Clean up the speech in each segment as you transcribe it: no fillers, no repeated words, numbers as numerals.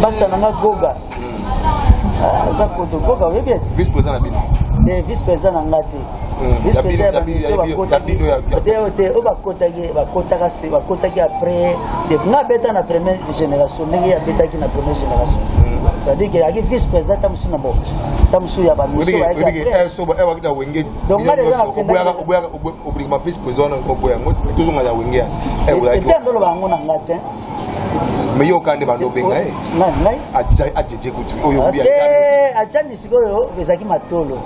Basa nanga Goga. Ça côté Goga, oui bien. Vice-président na bino. Vice-président na ngati. Vice-président ba biso ba kotaki après de nga beta na première génération, ndenge ya betaki na première génération. C'est-à-dire qu'il y a vice-président tamsu na bo. Tamsu ya ba miso ba ya so ba ewa kita wenge. Donc nga déjà obligé vice-président na ko ya toujours nga ya wenge as. Et ndo lo bango na ngati. Mais yo kande bando benga ngai ajeje kuti oyo bia achani sikoyo bezaki matolo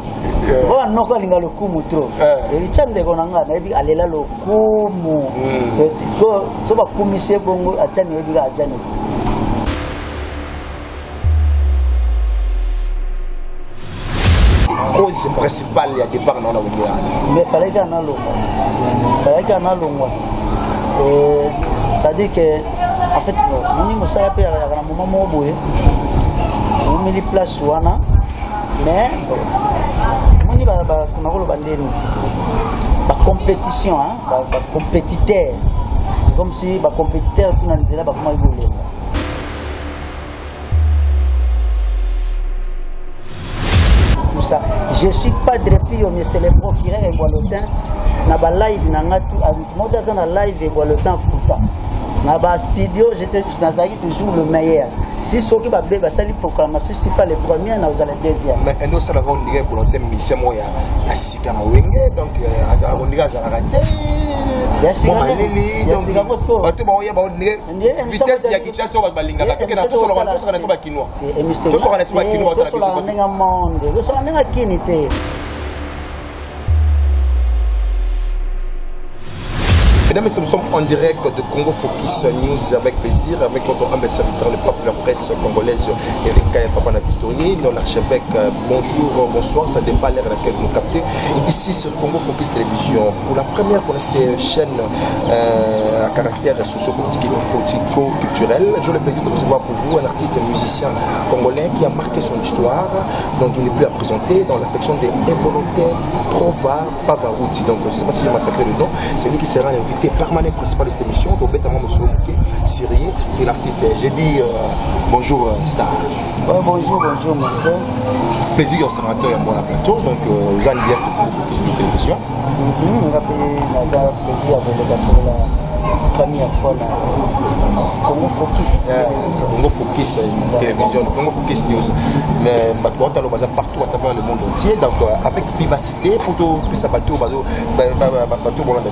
ko noko linga lokumu tro erichande ko nanga na ebi alela lokumu siko so ba kumise bongo achani ebi achani cause principale ya départ na wengea mais fallait que na longwa ça dit que en fait moni mosala pe ya na moment mo boye ou mili place wana mais moni ba kuna ko ba ndeni ba compétition ba compétiteur c'est comme si ba compétiteur tout na nzela ba kuma igole tout ça je suis pas depuis mais c'est les procureurs et Boilotin na ba live na ngatu moda za na live et Boilotin futa na ba studio j'étais toujours le meilleur si ceux qui va sali proclamation si pas les premiers na les deuxième mais endo sala ko ndiga ko lotem mission moya ya sika na wenge donc azala ko ndiga azala raté ya sika donc bato ba oya ba ndiga vitesse ya kichaso ba balinga ka kena to solo na so ba kinwa to solo na so ba kinwa to solo na monde to solo na kinite. Mesdames et messieurs, nous sommes en direct de Congo Focus News avec plaisir, avec notre ambassadeur, le peuple de la presse congolaise, Eric Kaya Papana Vitori, l'archevêque. Bonjour, bonsoir, ça dépend l'heure à laquelle vous nous captez. Ici sur Congo Focus Télévision, pour la première fois, cette chaîne à caractère socio-politico-culturel, j'ai le plaisir de recevoir pour vous un artiste musicien congolais qui a marqué son histoire, donc il n'est plus à présenter dans la personne de Ebolote Prova Pavarouti. Donc je ne sais pas si j'ai massacré le nom, c'est lui qui sera invité permanent principal de cette émission, donc bêtement monsieur Mouké Syrie, c'est l'artiste. J'ai dit bonjour Star. Bonjour mon frère. Plaisir au sénateur et à moi à plateau, donc vous allez dire que vous faites sur la télévision. On va payer plaisir avec la première fois Congo Focus. Congo Focus télévision, Congo Focus News. Mais partout à travers le monde entier, donc avec vivacité pour tout ça bateau d'abord d'abord les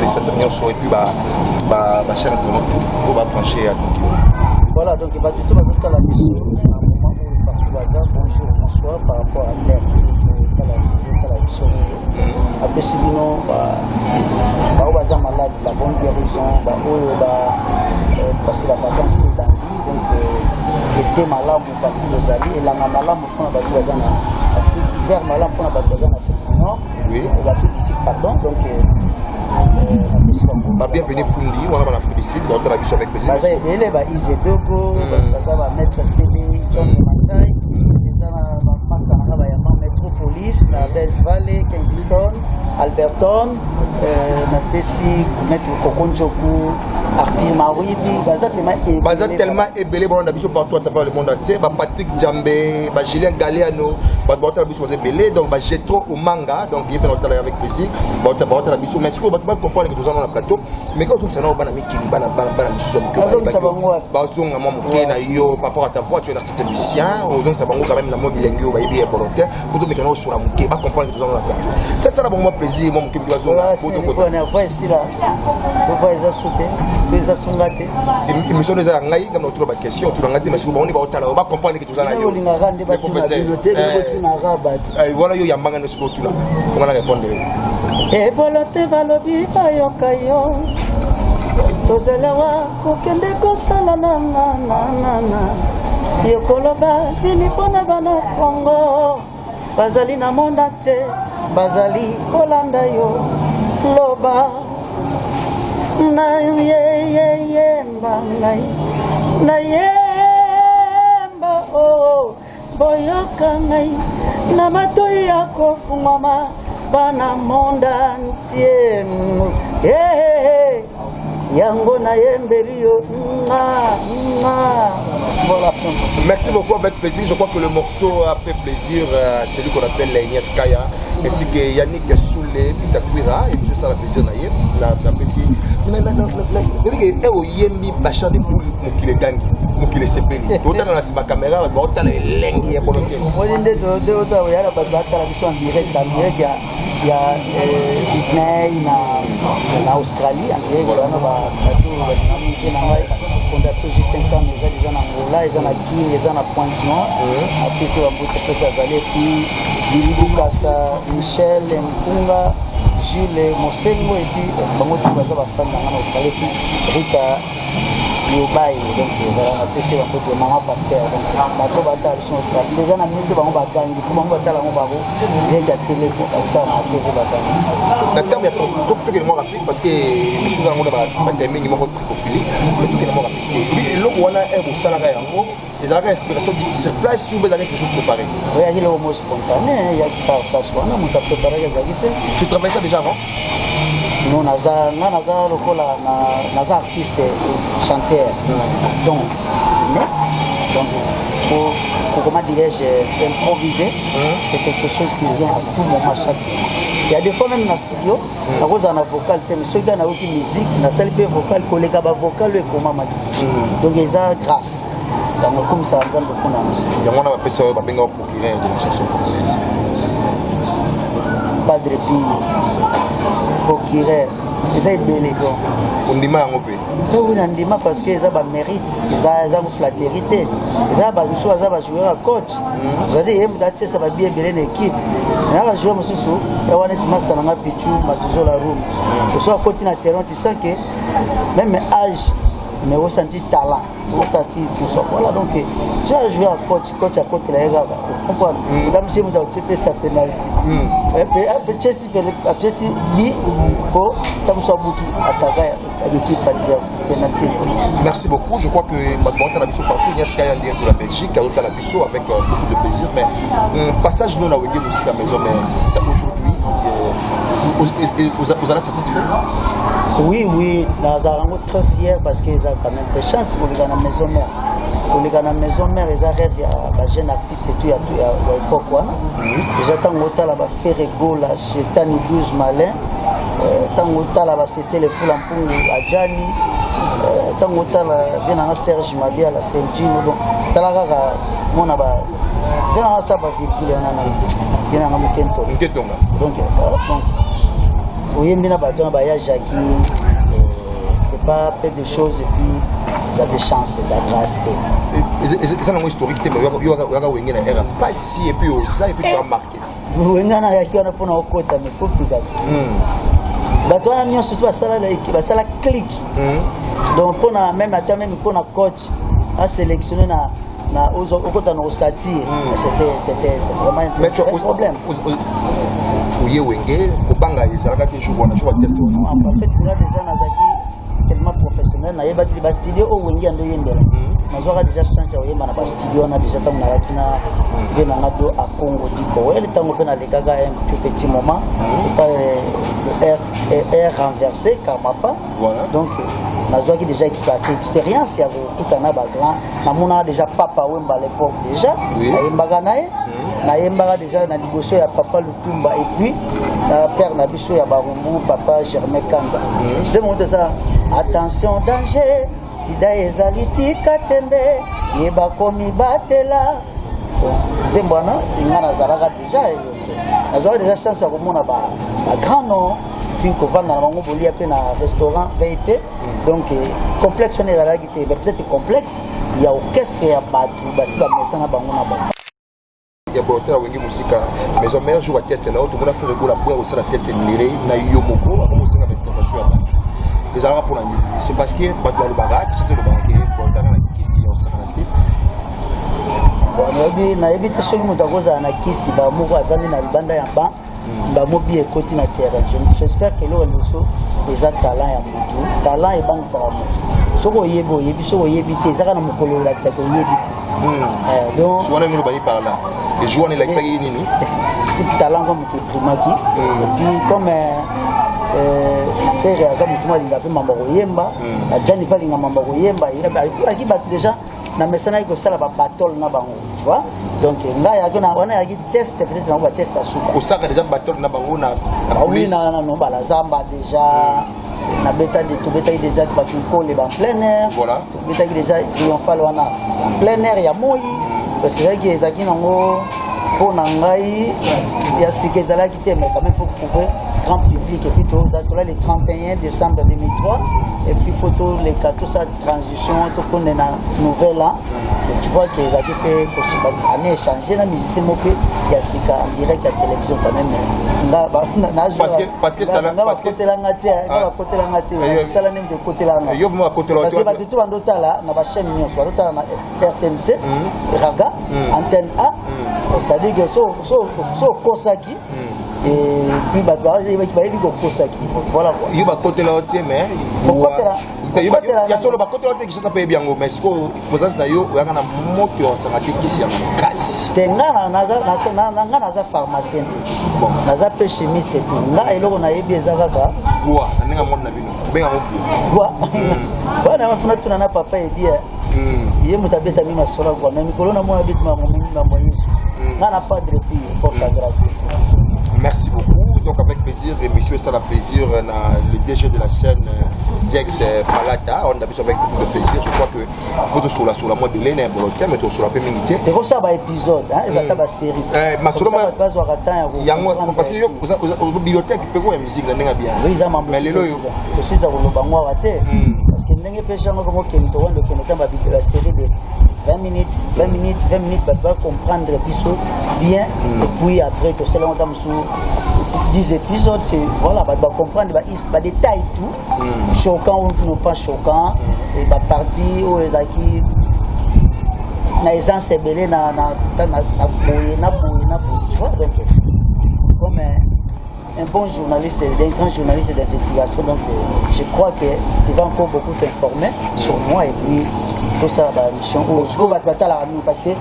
fêtes sont et puis ma chère internaute tout on va brancher à tout. Voilà donc il va tout à la mission à un moment où partout bonjour bonsoir par rapport à l'air à la mission après sinon baza malade la bonne guérison parce que la vacance peut dans donc était malade pour les alliés et la malade pour la baza na hiver malade pour la baza na Afrique du Nord l'Afrique du Sud pardon donc bienvenue Fundi, on a l'Afrique du Sud, on a la avec plaisir. Baza ebele ba Izedogo, baza ba maître CD, John Manzai, baza master na ba ya Metropolis, na Best Valley, Kensington, Alberton, na Tessi, maître Kokonjoku, Arthur Mawibi, baza tellement ebele bon na biso partout à travers le monde entier, ba Patrick Djambé, ba Julien Galeano, ba la biso ebele donc ba Jetro au manga, donc il peut nous avec plaisir, ba la biso mais ce que ba comprendre que nous avons dans le plateau, mais quand tout ça na bana mikili bana biso bazonga mo mokena yo par rapport à ta voix tu es un artiste musicien, ozon ça bango quand même na mo bilengio ba yebi volontaire, pour tout mekano sur la moké, ba comprendre que nous avons dans le plateau. C'est ça bon moi plaisir mo mokili bazonga pour tout côté. On voit ici là. On voit les assoupés, les assongate. Émission des ngai comme notre question, tu ngati mais on va otala, ba comprendre que nous allons yo. Le professeur voilà yo yambanga ne siko tula. On va répondre. E bolote balobi bayoka yo tozelewa kokende kosala na yokoloba nini mpona bana Kongo bazali na monde entier bazali kolanda yo loba na yemba ngai na yemba oh boyoka ngai na matoi ya kofungwama bana monde entier yango na yembelio. Voilà. Merci beaucoup, avec plaisir. Je crois que le morceau a fait plaisir à celui qu'on appelle Ignace Kaya, ainsi que Yannick Soulé, Pitakwira, et monsieur ça la plaisir naïe, la plaisir. Yembi Bachar de Boule, Moukile Gangi, Moukile Sepeli. Autant dans la caméra, autant les lengues et bonheur. On est de autant, il y a la bataille en direct, il y a Sydney, en Australie, en direct, il y a fondation J5 ans, déjà dans Angola, ils ont la Guinée, ils ont la Pointe-Noire. Après, c'est un peu puis Billy Bukasa, Michel, Mpunga, Jules Mosengo, et puis Bango Tubaza, la femme en Australie, puis Rita Yobai. Donc, après, c'est un peu de Maman Pasteur. Donc, bateau bataille sont Australie. Les gens ont mis de Bango Bataille, du coup, Bango Bataille, Bango Baro, j'ai été à télé pour Bataille, à télé Bataille. La terme est trop peu rapide parce que les choses ont été mises en profilé, mais tout est rapide. Oui, là où on a un salarié en gros, les arrêts inspiration sur place sur les arrêts que je préparé. Oui, il y a le mot spontané, il y a pas soi, on a préparé les activités. Tu travailles ça déjà avant? Non, naza artiste chanteur. Donc, comment dirais-je, improviser, c'est quelque chose qui vient à tout moment, chaque fois. Il y a des fois même dans le studio, à cause d'un vocal, mais ceux qui ont aucune musique, dans celle qui est vocale, collègue à vocal, le comment m'a dit. Donc, il y a grâce. Comme ça, on a beaucoup il y a un peu de procureur de la chanson congolaise. Pas de répit, procureur. Ils ont belé donc. On dit mal en pays. Oui, on dit mal parce qu'ils ont un mérite, ils ont une flatérité, ils ont un choix, ils ont joué un coach. Vous avez dit, ça va bien belé l'équipe. Il y a un joueur, monsieur Sou, il y a un équipement, ça n'a pas pu tuer, Matuzo la room. Je suis à côté de terrain, tu sens que même âge, mais ressenti talent, ressenti tout ça. Voilà, donc j'ai joué un coach à côté de la Ega. Vous comprenez? Madame, j'ai fait sa pénalité. Chelsea bi pour Tamsouabouki attaquer l'équipe adverse pénalité. Merci beaucoup. Je crois que Madame Nabiso partout, Ignace Kaya de la Belgique, Kaouta Nabiso avec beaucoup de plaisir. Mais passage nous la Wenge aussi la maison, mais aujourd'hui, vous allez satisfait? Oui, nous sommes très fiers parce qu'ils ont quand même des chances pour les à la maison mère. Pour les à la maison mère, ils arrivent à la jeune artiste et tout, il y a l'époque. J'attends que là faire rigolo chez Tani 12 Malin. Tant que là cesser les foules en Pungu à Djani. Tant que là vient à Serge Mabia, la Sergino. Donc, Talaga, mon aba. Vient à ça, virgule, vient à Mukento. Donc, oui, c'est pas peu de choses et puis ça a des chances, ça a grâce. C'est un historique, mais il y a pas si et puis ça et puis tu as marqué. Oui, il y a un peu de côté, mais il faut que tu aies. Surtout ça la clique. Donc, pour même pour un coach à sélectionner au satire, c'était vraiment un problème. Oui, Kopanga, c'est là que je vois, je vois tester. En fait, là déjà, nous tellement professionnel, nous avons des studios au Wengi and Yendela. Nous avons déjà chance de voir des studios, on a déjà tant à Congo Diko. Et le temps où on a les gaga un tout petit moment, air renversé, car ma part. Donc, nous avons déjà exploité l'expérience, il y a tout un grand. Nous avons déjà papa Wemba à l'époque déjà, Naïmbaga déjà na liboso ya papa Lutumba et puis na père Nabiso ya Barumbu papa Germain Kanza. C'est mon de ça. Attention danger, sida ezaliti katembe, yeba komi batela. C'est bon non, ingana zalaka déjà. Nazo déjà chance ya komona ba grand nom puis qu'on va dans bango bolia pe na restaurant VIP. Donc complexe on est là qui peut-être complexe, il y a orchestre ya batu basi ba messana bango na bango. Il y a beaucoup de musique, mais on met un jour à tester là, tout le monde a fait le goût après aussi la tester miré, na yomoko, avant aussi avec convention à battre. Les arabes pour la nuit, c'est parce que battre le barak, c'est le barak, pour le temps ici on s'en a na ebite soki moto akozala na kisi bamoko avandi na libanda ya ba bamobi ekoti na terrain. J'espère que eloko liboso eza talent ya motu, talent ebangisaka motu soki oyebi soki oyebi te ezaka na mokolo olakisaka oyebi te. Donc souvent on va y parler là les joueurs ne lakisaka nini talent comme motu eprimaki et puis comme frère aza mutumwa linga pe mamba koyemba na Jani pa linga mamba koyemba aki bat déjà na mesana ko sala ba battle na bango tu vois donc là ya ko na wana ya test peut-être na ba test à sou ko saka déjà battle na bango na police na no ba la zamba déjà na beta de tout beta déjà ba ko le ba plein air voilà beta déjà triomphal wana plein air ya moi parce que qui ezaki nango pour nangai ya sikezala qui mais quand même faut trouver grand public et puis tout là le 31 décembre 2003 et puis photo les cas tout ça transition tout qu'on est na nouvelle là tu vois que ezaki pe ko année changer na musicien mopé ya sika en direct à télévision quand même parce que côté la ngate na côté la ngate ça la même de côté la ngate yo vraiment côté la parce que ba tout andota là na ba chaîne nyonso andota na RTNC Raga antenne A c'est-à-dire que so kosaki et puis bah voilà il va côté là mais il y a solo ba côté là qui ça peut bien mais ce que vous avez d'ailleurs il y a un moto ça va qui si casse tenga na pharmacien bon naza pe chimiste nga eloko na yebi ezaka quoi ninga mona bino benga mo quoi bana mafuna tuna na papa et dire il muta beta mi masola kwa même kolona mona bit ma Yesu nga na pas de répit pour la grâce. Merci beaucoup. Donc avec plaisir, et monsieur ça la plaisir, le DG de la chaîne Diex Palata, on a vu avec beaucoup de plaisir. Je crois que faut sur la mois de l'année pour le thème, mais sur la féminité. C'est ça un épisode, hein, ça ta série. Ma solo parce que vous avez bibliothèque peut voir musique là bien. Oui, ça m'a mais lelo aussi ça vous bango raté. Parce que ndenge pêche ngo comme kento wando kento ba la série de 20 minutes va comprendre l'épisode bien et puis après que c'est longtemps sous 10 épisodes c'est voilà va comprendre va détail tout choquant ou non pas choquant et va partie où les acquis na essence belé na tu vois donc comme un bon journaliste, un grand journaliste d'investigation, donc je crois que tu vas encore beaucoup t'informer sur moi et puis tout ça, la mission, parce que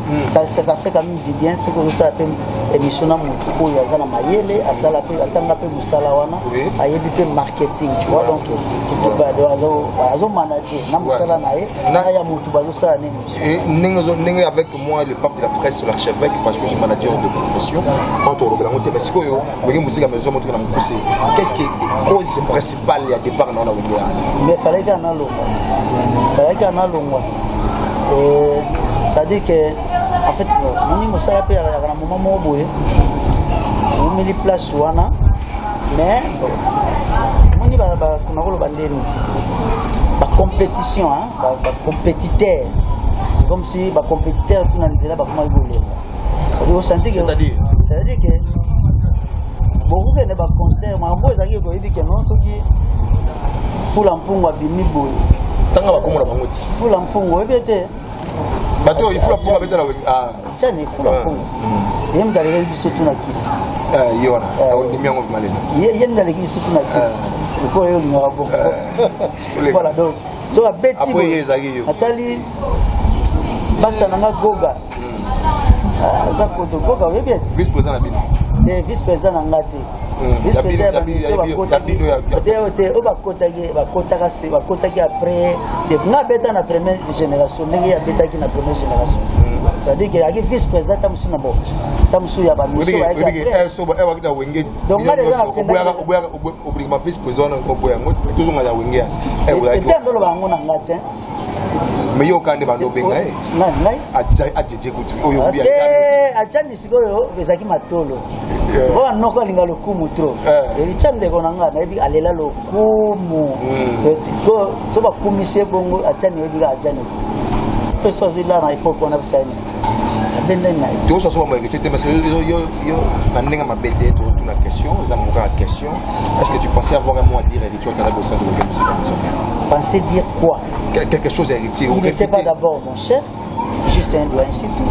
ça fait quand même du bien, ce que ça appelle émission dans mon truc, il y a Mayele, à ça l'appelle, à t'engager Moussalawana, à y marketing, tu vois, donc tu vas manager, na Moussala nae, na ya Moutubazo ça et n'engagez avec moi le pape de la presse, l'archevêque, parce que je suis manager de profession, quand on regarde, parce que vous musique à maison. Qu'est-ce qui est la cause principale à départ dans la Wengea? Mais il fallait qu'on ait l'ongwa. Ça dit que, en fait, nous sommes à un moment où on met les places mais on a la compétition, la compétiteur. C'est comme si la compétiteur tout le monde là, comment c'est-à-dire que beaucoup de concerts, mais moi je dis que non, ceux qui font l'emploi bimi boy. Tanga ba komo la bangoti. Font l'emploi bébé. Bato il faut l'emploi bébé la ah. Tiens, il faut l'emploi. Yem d'aller biso tuna kisi. Yona. On dit bien on va aller. Yem d'aller biso tuna kisi. Il faut aller au Nord. Voilà donc. So a beti. Après ezaki yo. Atali basa nanga goga. Ça pour te goga bébé. Vice-président la bino. Les vice-présidents en gâté. Vice-président après la première génération, la première génération. C'est-à-dire qu'il y a des vice-présidents qui sont là. mais yo kandi bando benga ajeje kuti oyo bia achani sikoyo bezaki matolo ko anoko linga lokumu tro erichande konanga na ebi alela lokumu siko so ba kumise bongo achani ebi ga achani peso villa na ifo kona bisani abenda na to so mo ngiti parce que yo na ninga mabete to tuna question za muka question est-ce que tu pensais avoir un mot à dire et tu as au sein de la musique? Penser dire quoi? Quelque chose héritier. Il n'était pas d'abord mon chef, juste un doigt, ainsi tout.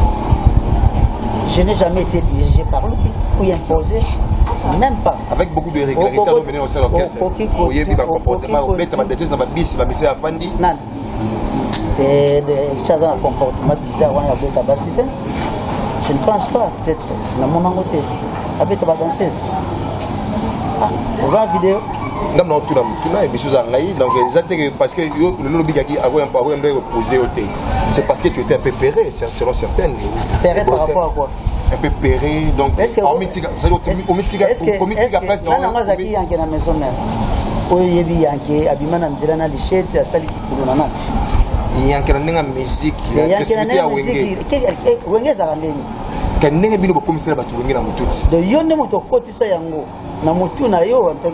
Je n'ai jamais été dirigé par lui ou imposé, même pas. Avec beaucoup de régularité, on a mené au sein de l'orchestre. Vous avez vu le comportement, vous avez vu la décision, vous avez vu la fandi. Non. Des choses dans le comportement bizarre, on a vu la capacité. Je ne pense pas, peut-être, dans mon côté. Avec la danseuse. On va en vidéo. Non, non, tout le émission donc parce que le lobby qui a posé au thé, c'est parce que tu étais un peu péré, selon certaines. Péré par rapport à quoi? Un peu péré, donc au mythique presse. Non, non, moi, Zaki, il y a une maison même. Oui, il y a un nzela na lichette, à sali kulunana. Il y a une musique, il y a une musique. Wenge zarandeni. Kanenge bino bokomisa batu wenge na mututi. De yonne moto kotisa yango. Na mutu na yo en tant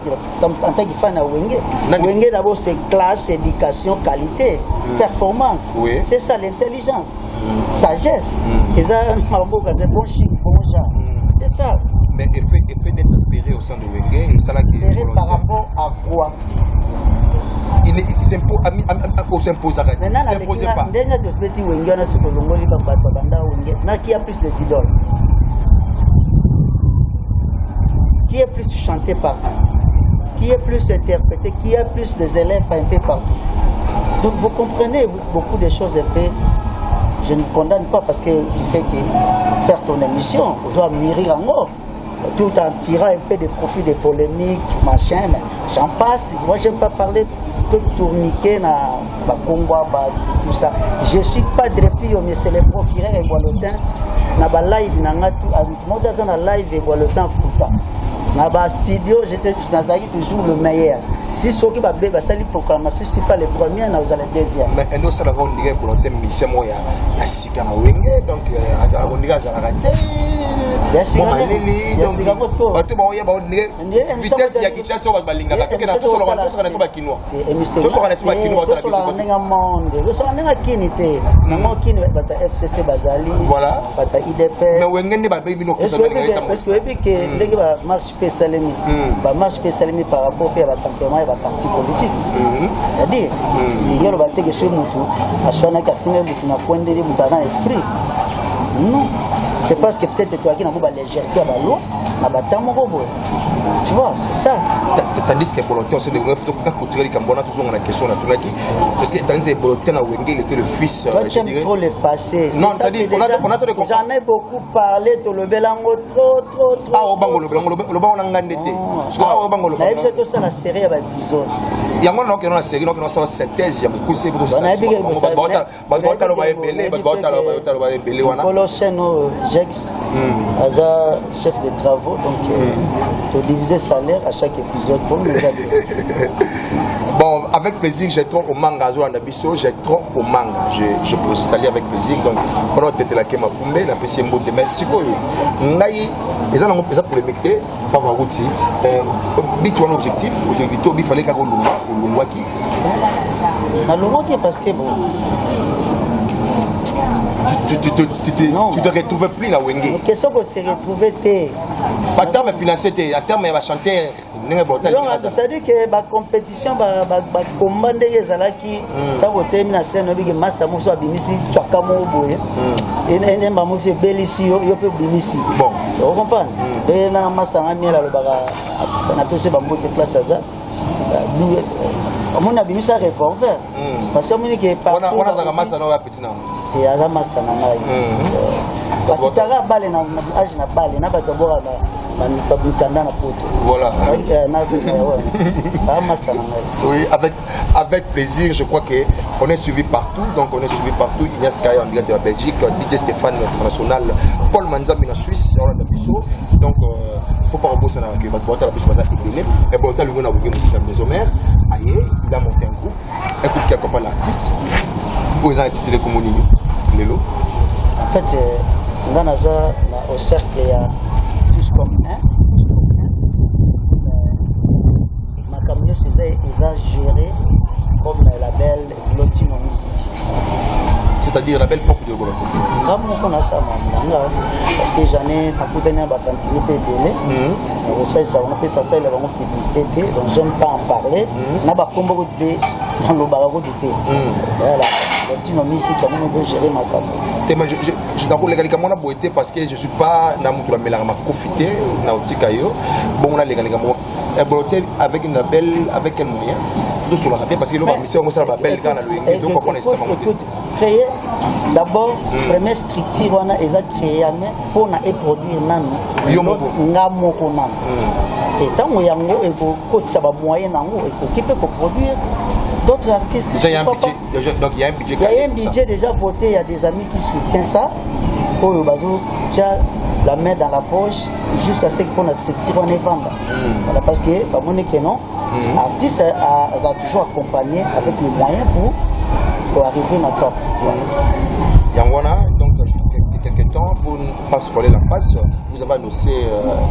que fan à Wenge. Wenge d'abord c'est classe, éducation, qualité, performance. Oui. C'est ça l'intelligence, sagesse. Et ça, bon chic, bon genre. C'est ça. Mais effet d'être péré au sein de Wenge, et ça là qui est péré par rapport à quoi? Il s'impose à rien. Maintenant, n'imposez pas. Qui a plus de idoles? Qui est plus chanté partout? Qui est plus interprété? Qui a plus des élèves un peu partout? Donc vous comprenez beaucoup de choses un peu. Je ne condamne pas parce que tu fais que faire ton émission, vous allez mûrir en mort. Tout en tirant un peu de profit des polémiques, machin, j'en passe. Moi, j'aime pas parler que tourniquer dans Congo, tout ça. Je suis pas de répit, mais c'est les procureurs et Boiletin. Dans la live, dans la live et Boiletin, dans le studio, j'étais toujours le meilleur. Si ceux qui va faire la proclamation, ce n'est pas les premiers, nous allons les deuxièmes. Mais nous allons dire pour le thème, c'est moi, il y a Sika Wenge, donc on dirait que ça va rater. Il y a Sika Wenge. Vitesse, il y a qui chasse sur la balinga. Il y a tout sur la nation quinoa. Tout sur la nation quinoa. Tout sur la nation monde. Tout sur la nation kinité. Nango kinité, bata FCC Bazali. Voilà. Bata IDPS. Mais Wenge ne va pas bien nous est-ce que les gars marche pe salemi, marche pe salemi par rapport à la tempérament et la parti politique. C'est-à-dire, il y a le bâti que ce moutou, à soi n'a qu'à finir moutou n'a point de moutou dans l'esprit. Non. C'est parce que peut-être toi qui n'as pas légèreté à l'eau, n'a pas tant mon robot. Tu vois, c'est ça. Tandis que Bolotin, c'est le vrai photo quand tu regardes comme on a toujours une question à tout parce que tandis que Bolotin a Wenge, il était le fils. Toi, tu aimes trop le passé. Non, c'est-à-dire on a tout j'en ai beaucoup parlé, tu le belango trop. Ah, au bango, le bango on a gagné. Parce que au bango le bango. C'est tout ça la série avec épisode. Il y a moi non que dans la série, donc dans cette thèse, il y a beaucoup c'est pour ça. Jex, chef de travaux, donc tu diviser salaire à chaque épisode pour nous aider. Bon, avec plaisir, j'ai trop au manga, j'ai trop au manga. Je salue avec plaisir. Donc, on a été là qui m'a fumé, la PC Mbote, mais si quoi, ils ont pour les mecs, pas voir outil. Bit un objectif, il fallait qu'à Lumwaki. À Lumwaki parce que bon. Tu te retrouves plus là Wenge. Qu'est-ce que tu te retrouves? À terme financier, à terme il va chanter. C'est-à-dire que la compétition, le combat de Zalaki, quand on termine la scène, on dit que Master Moussa Bimisi, Tchakamo Boye, et on a fait Bellissi, il peut Bimisi. Bon, vous comprenez? Et là, Master Amiel, on a passé Bambo de place à ça. On a Bimisi à revolver. Parce que on dit que on a un master dans la petite nom. Il y a un master dans la voilà. Oui, avec plaisir, je crois qu'on est suivi partout. Donc on est suivi partout. Ignace Kaya en direct de la Belgique, DJ Stéphane international, Paul Manzambi en Suisse, on a donc il ne faut pas reposer dans le Bota la puissance économique. Et Bota lui a aussi la maison mère. Aïe, il a monté un groupe, un groupe qui accompagne l'artiste. Pour les artistes de communes. En fait, dans au cercle, il y a plus comme un. Ma camion, ils ont géré comme la label Lotino Music. C'est-à-dire la belle propre de Golo. Parce que j'en ai un peu de temps de télé. On peut ça, il y a une publicité. Donc j'aime pas en parler. On a pas dans le barreau du thé. Voilà. Lotino Music, on veut gérer ma camion. Je n'ai pas légalement parce que je ne suis pas dans la profité, bon, on a légalement volontaire avec une belle, avec un moyen. Tout sur la bien parce que l'on va misser on ça la belle quand le donc on est créer d'abord première structure on a déjà créé pour na et produire nan ngamo ko nan et tant que yango et ko ça va moyen nango et qui peut produire d'autres artistes. Déjà il y a un budget donc il y a un budget. Il y a un budget déjà voté, il y a des amis qui soutiennent ça. Pour le bateau, tu as la main dans la poche juste à ce qu'on a structure on est vendre. Voilà parce que mon non l'artiste a toujours accompagné avec les moyens pour arriver à top. Yangwana, donc quelques temps, pour ne pas se voler la face, vous avez annoncé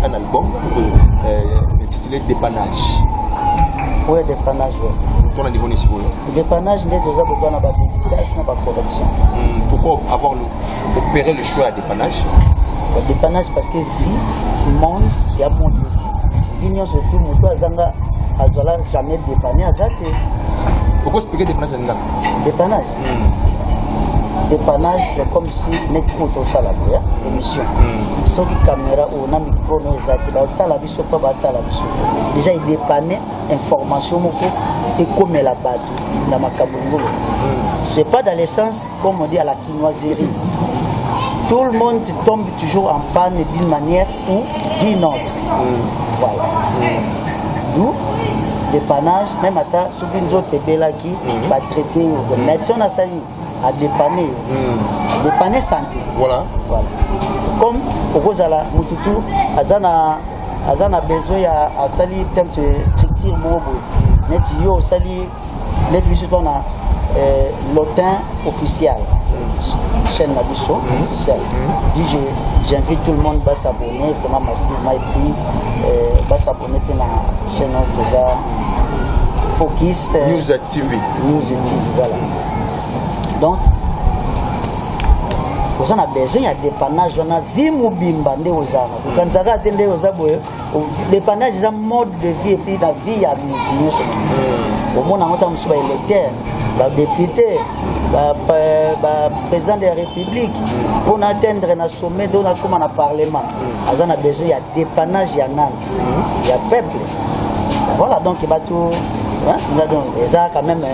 un album intitulé Dépannage. Oui, dépannage. Pour le niveau niveau. Dépannage, il y a déjà besoin de dédicace, de production. Pourquoi avoir opéré le choix à dépannage? Dépannage parce que vie, monde, il y a monde. Vie, surtout, mon toit, Zanga, elle doit jamais dépanner à Zate. Pourquoi expliquer dépannage? Dépannage. Dépannage, c'est comme si net auto salade, émission. Sans caméra ou un micro, nous déjà il dépanne information et comme la base dans ma cabounou. C'est pas dans le sens comme on dit à la quinoiserie. Tout le monde tombe toujours en panne d'une manière ou d'une autre. Voilà. D'où dépannage, même à ta sous une autre était là qui va traiter le médecin a sali à dépanner. Dépanner santé. Voilà. Voilà. Comme au Rosala, Mututu, Azana besoin à sali temp structure mobile. Net yo sali net bisouton a l'autin officiel. Chaîne Nabiso officielle. J'invite tout le monde à s'abonner vraiment massivement et puis à s'abonner à la chaîne Toza Focus News TV. News TV, voilà. Donc, on a besoin de dépannage, on a vie mobimba nde ozana. Quand ça va atteindre ozaboye, dépannage c'est un mode de vie et puis la vie il y a au monde on a soit électeur, député, président de la République pour atteindre un sommet dont on a comme un parlement. On a besoin il y a dépannage, il y a nan, il y a peuple. Voilà donc il va tout. Donc, quand même,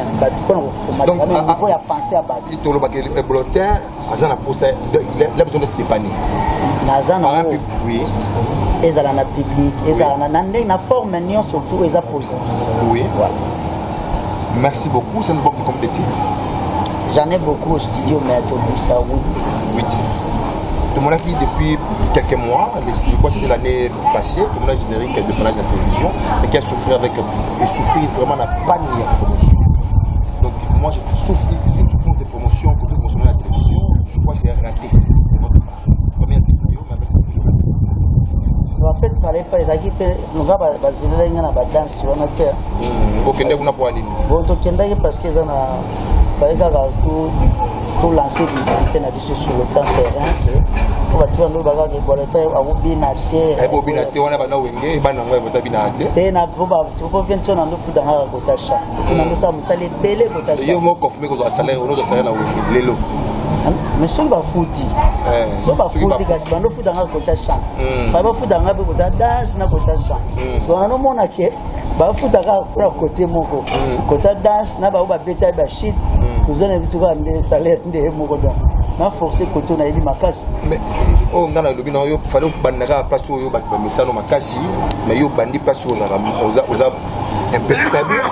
il faut y penser à battre. Le volontaire, il a besoin d'être dépanné. Oui. Et ça en a public, et ça en a forme surtout, et ça positif. Oui. Voilà. Merci beaucoup. C'est un bon complet titre. J'en ai beaucoup au studio, mais à tout ça, 8 titres. Tout le monde a qui depuis quelques mois, c'était l'année passée, tout le monde a générique de dépannage de la télévision, et qui a souffert vraiment la panne de promotion. Donc moi j'ai une souffrance de promotion pour promotionner la télévision, je crois que c'est raté. Combien de vidéos, mais avec en fait, il fallait pas les équipes, nous avons la danse sur la terre. Ok, vous n'avez pas aller. Bon, parce que il fallait tout lancer visibilité sur le plan terrain. On va tout nous bagarre que bon faire à Obinate. Et Obinate on a bana wenge et bana ngwa vota binate. Tena pour venir sur nous futa ngaka kotasha. Nous ça musale belé kotasha. Yo mo confirmer ko salaire on salaire na wenge lelo. Mais so ba futi. So ba futi kasi bando futa ngaka kotasha. Ba futa ngaka kota dance na kotasha. So na no mona ke ba futa ngaka côté moko. Kota dance na ba beta ba shit. Kuzona bisuka ndé salaire ndé moko donc. Na forcé côté na eli makasi. Mais oh ngana lobi na yo fallait bandaka place yo ba misano makasi mais yo bandi place yo za un peu faible.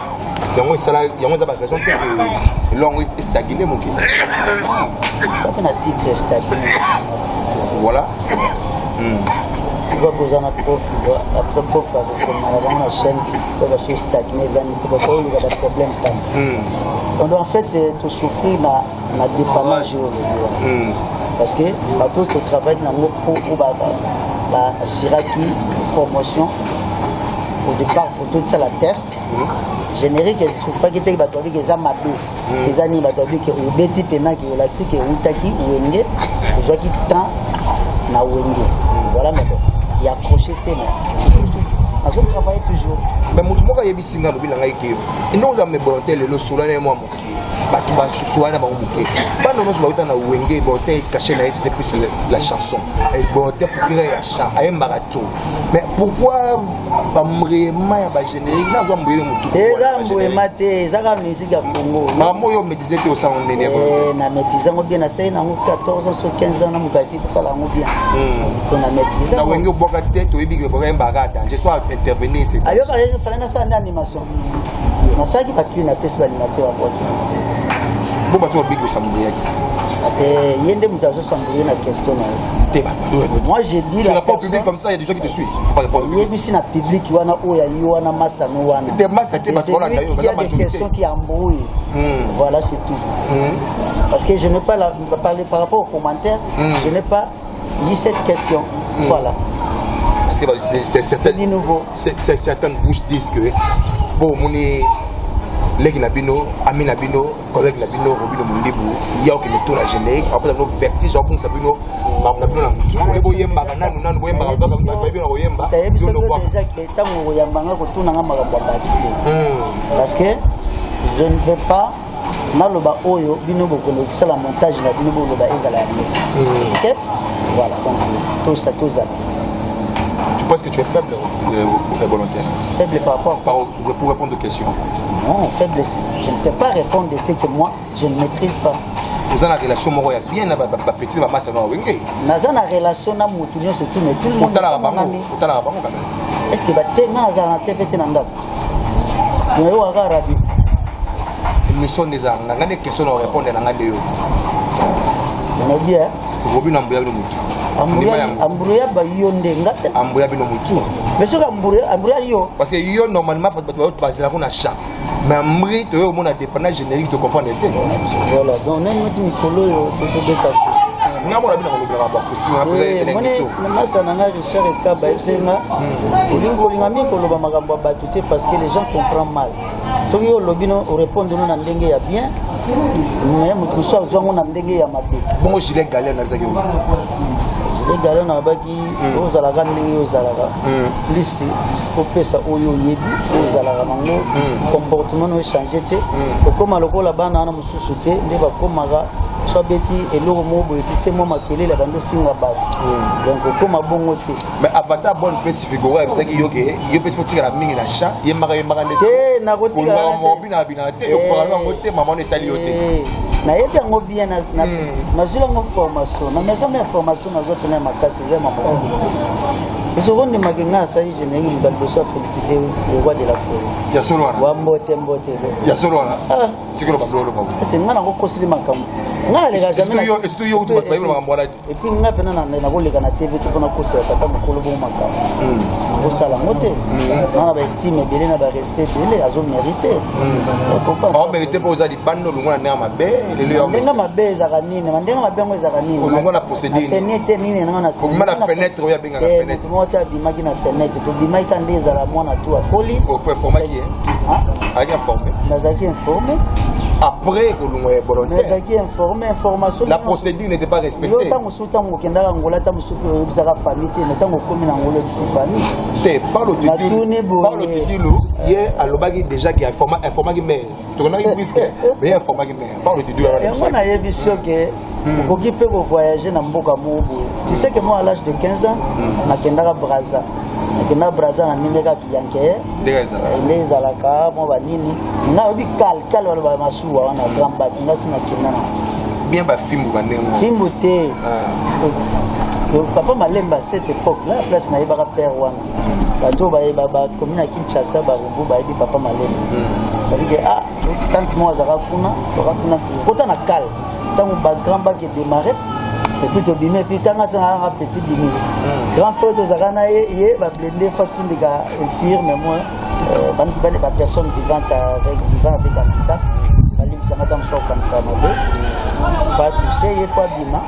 Donc ça là il y a une raison que long stagné mon qui. Pas na titre stagné. Voilà. On va poser un prof après prof avec la chaîne pour la chose stagner ça ne peut pas il y a des problèmes quand. Donc en fait tu souffrir na dépannage parce que tout le travail dans le pour la Siraki promotion au départ pour tout ça la test générique et souffrir qui était battu avec les amabé les amis battu avec au beti pena qui relaxé qui utaki wenge soit qui temps na wenge voilà mais il y a crocheté mais on travaille toujours mais mutu moka yebisinga lobi langa ikeo ino za me volonté le solane moi moki baki ba susuana ba umuke bana no ba utana wenge bote caché na c'était plus la chanson et bote pour créer la chant ay marathon mais pourquoi ba mrema ya ba générique na zo mbuyele mutu eza mbuyema te eza ka musique ya Congo mamo yo maîtriser te au sang nene na maîtriser ngo bien na sai na 14 ans sur 15 ans na mutasi pour ça la ngo bien on a maîtrisé na wenge boka te to ebi ke boka mbaga danger soit intervenir c'est ayo ka yezi fana na sa animation na sa ki ba tu na pesa animateur à bon ba to big au sambuya ate yende mutazo sambuya na question na moi j'ai dit tu n'as pas au public comme ça il y a des gens qui te suivent il faut pas répondre yebi si na public wana oya yo wana master no wana des master te parce qu'on a d'ailleurs il y a des questions qui embrouillent voilà c'est tout parce que je n'ai pas parler par rapport aux commentaires je n'ai pas dit cette question voilà parce que c'est certaines bouches disent que bon mon legi na bino ami na bino collègue na bino robino mundibu ya ki meto na générique après no vertige on ça bino na bino na mutu bo yemba nanu bo yemba ba bino bo yemba yo no kwa déjà que tango yamba nga ko tuna nga makambo ba parce que je ne veux pas na loba oyo bino bo ko faire la montage na bino bo loba ezala ya OK voilà donc tout ça tu penses que tu es faible ou volontaire? Faible par rapport pour répondre aux questions. Non, faible, je ne peux pas répondre de ce que moi, je ne maîtrise pas. Vous avez une relation morale bien, petit maman, c'est non, oui. Nous avons une relation, surtout, mais tout le monde est ami. Est-ce que tu as une TV dans le radio? Nous sommes des gens, nous avons des questions à répondre à la radio. On est bien. Robin Ambouya no mutu. Ambouya ba yonde ngate. Ambouya bino mutu. Mais ce Ambouya yo. Parce que yo normalement faut pas passer là qu'on a chant. Mais Ambouya to yo mon a dépendant générique de comprendre les thèmes. Voilà, donc on a une mikolo yo to beta. Nga mona bino ngolobela ba costume na poser télé ngito. Mon master nana Richard Ekaba esenga. Olinga mi koloba makambo batute parce que les gens comprennent mal. Ce que yo lobino répondre nous na ndenge ya bien. Mais mutu so zo ngona ndenge ya mabe. Bongo gilet galère na zaki. Les galères na baki ozalaka ndenge ozalaka. Plus kopesa oyo yebi ozalaka mango comportement no changer te. Okoma lokola bana na mususu te ndeba komaka soit beti eloko mobo epite mo makele la bando finga ba. Donc okoma bongo te. Mais avatar bonne spécifique ouais c'est que yo peut faut tirer la mingi na chat yemaka ndete. Eh na kotika na mo bina bina te yo para ngote maman etali yo te. Na yebi ngo bien na zula ngo formation na maison d'information na zote na makasi za maman. Ils auront des magasins ça je n'ai pas de besoin féliciter le roi de la forêt. Ya solo wana. Wa mbote. Ya solo wana. Ah, tikolo ba blolo ba. C'est ngana ko kosili makambo. Ngana le jamais. Est-ce que yo tu ba ba makambo la. Et puis ngana pena na ko le kana TV to kona kosa tata mokolo bo makambo. Ko sala ngote. Ngana ba estime belé na ba respect belé azo mériter. On mérite pas oza di bando lungona na mabe, le yo. Ndenga mabe za kanini, mandenga mabe ngo za kanini. Lungona procédure. Fenêtre nini ngana. Ko na fenêtre oya benga na fenêtre. Mota bimaki na fenêtre to bimaki ndeza la mwana tu akoli au fait formaki hein a bien formé nazaki informé après que l'on est volontaire nazaki informé information la procédure n'était pas respectée yo tango suta mo kendala ngola tamu supu bizaka famille te no tango komi na ngolo bisi famille te parle de dilo hier alobaki déjà qui informaki mais to na ki risque mais informaki mais parle de dilo et on a yebi que okoki pe ko voyager na mboka mobu tu sais que moi à l'âge de 15 ans nakendaka Brazza nakenda Brazza na ningeka kiyanke les alaka mo banini na obi kal wala masuwa wana grand bat ngasi na kinana bien ba film bandengo film te papa Malemba à cette époque là place na yebaka père wana bato ba commune à Kinshasa ba rubu ba yebi papa Malemba ça veut dire ah tant moi azaka kuna kota na kal tant ba grand bac est démarré et puis to bimé puis tant ça un petit dimi grand frère to zakana ye ba blender facture de ga infirme moi ba personne vivante avec habitat bali sana tam so comme ça mabe fa tu sais ye pas bima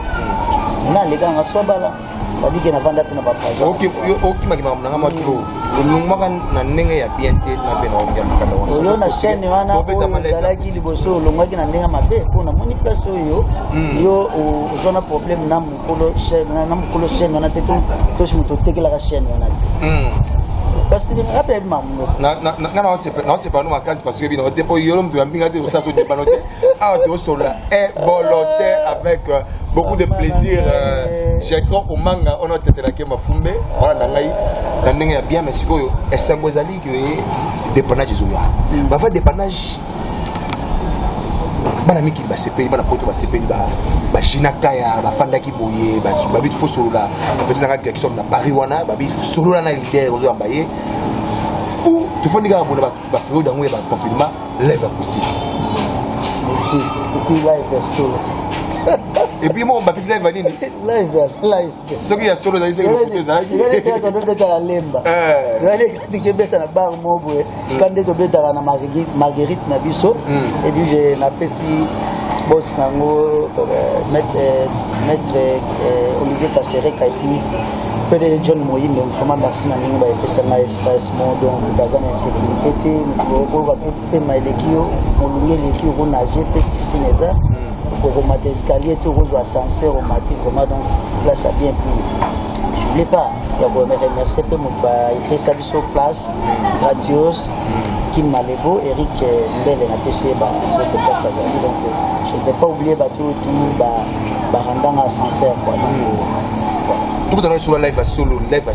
na les gars so bala ça dit que na vanda na papa OK makima na matlo lungmaka na ndenge ya biente na pena ongia makanda wanso yo na chaîne wana zalaki liboso lungmaki na ndenge mabe pona moni place oyo yo uzona problème na mukolo chaîne wana te to shmuto tekela ka chaîne wana te parce que après maman non c'est pas nous ma case parce que bien on était pas yolom de ambinga de ça tout dépanoté ah de sola est volontaire avec beaucoup de plaisir j'ai trop au manga on a été là que mafumbe voilà ngai na ndenge ya bien mais sikoyo esango zali que dépannage zoya va faire dépannage bana miki ba sepeli bana poto ba sepeli ba china kaya ba fanda ki boye ba bit fo solo la pesa na direction na Paris wana ba bit solo na leader ozo ambaye ou tu fais nga bona ba période ngwe ba confinement live acoustique ici et puis live solo et puis moi ba kisi live nini live ce qui est solo dans les photos ça il est quand on beta la lemba il est que beta na bar mobo quand de beta na marguerite na biso et puis j'ai na pesi boss nango maître Olivier Kassereka et puis peut-être John Moyindo vraiment merci na ninga ba pesa na espace modo dans une sécurité nous va pe mailekio molunge lekio ko nager pe piscine pour remonter escalier tout rose ascenseur au matin vraiment donc là ça bien plus je voulais pas il y a beau me remercier peu mon ba il fait ça sur place Gradios Kin Malebo Eric Mbele na PC ba notre place à donc je ne vais pas oublier ba tout rendant ascenseur quoi donc tout dans le live à solo live à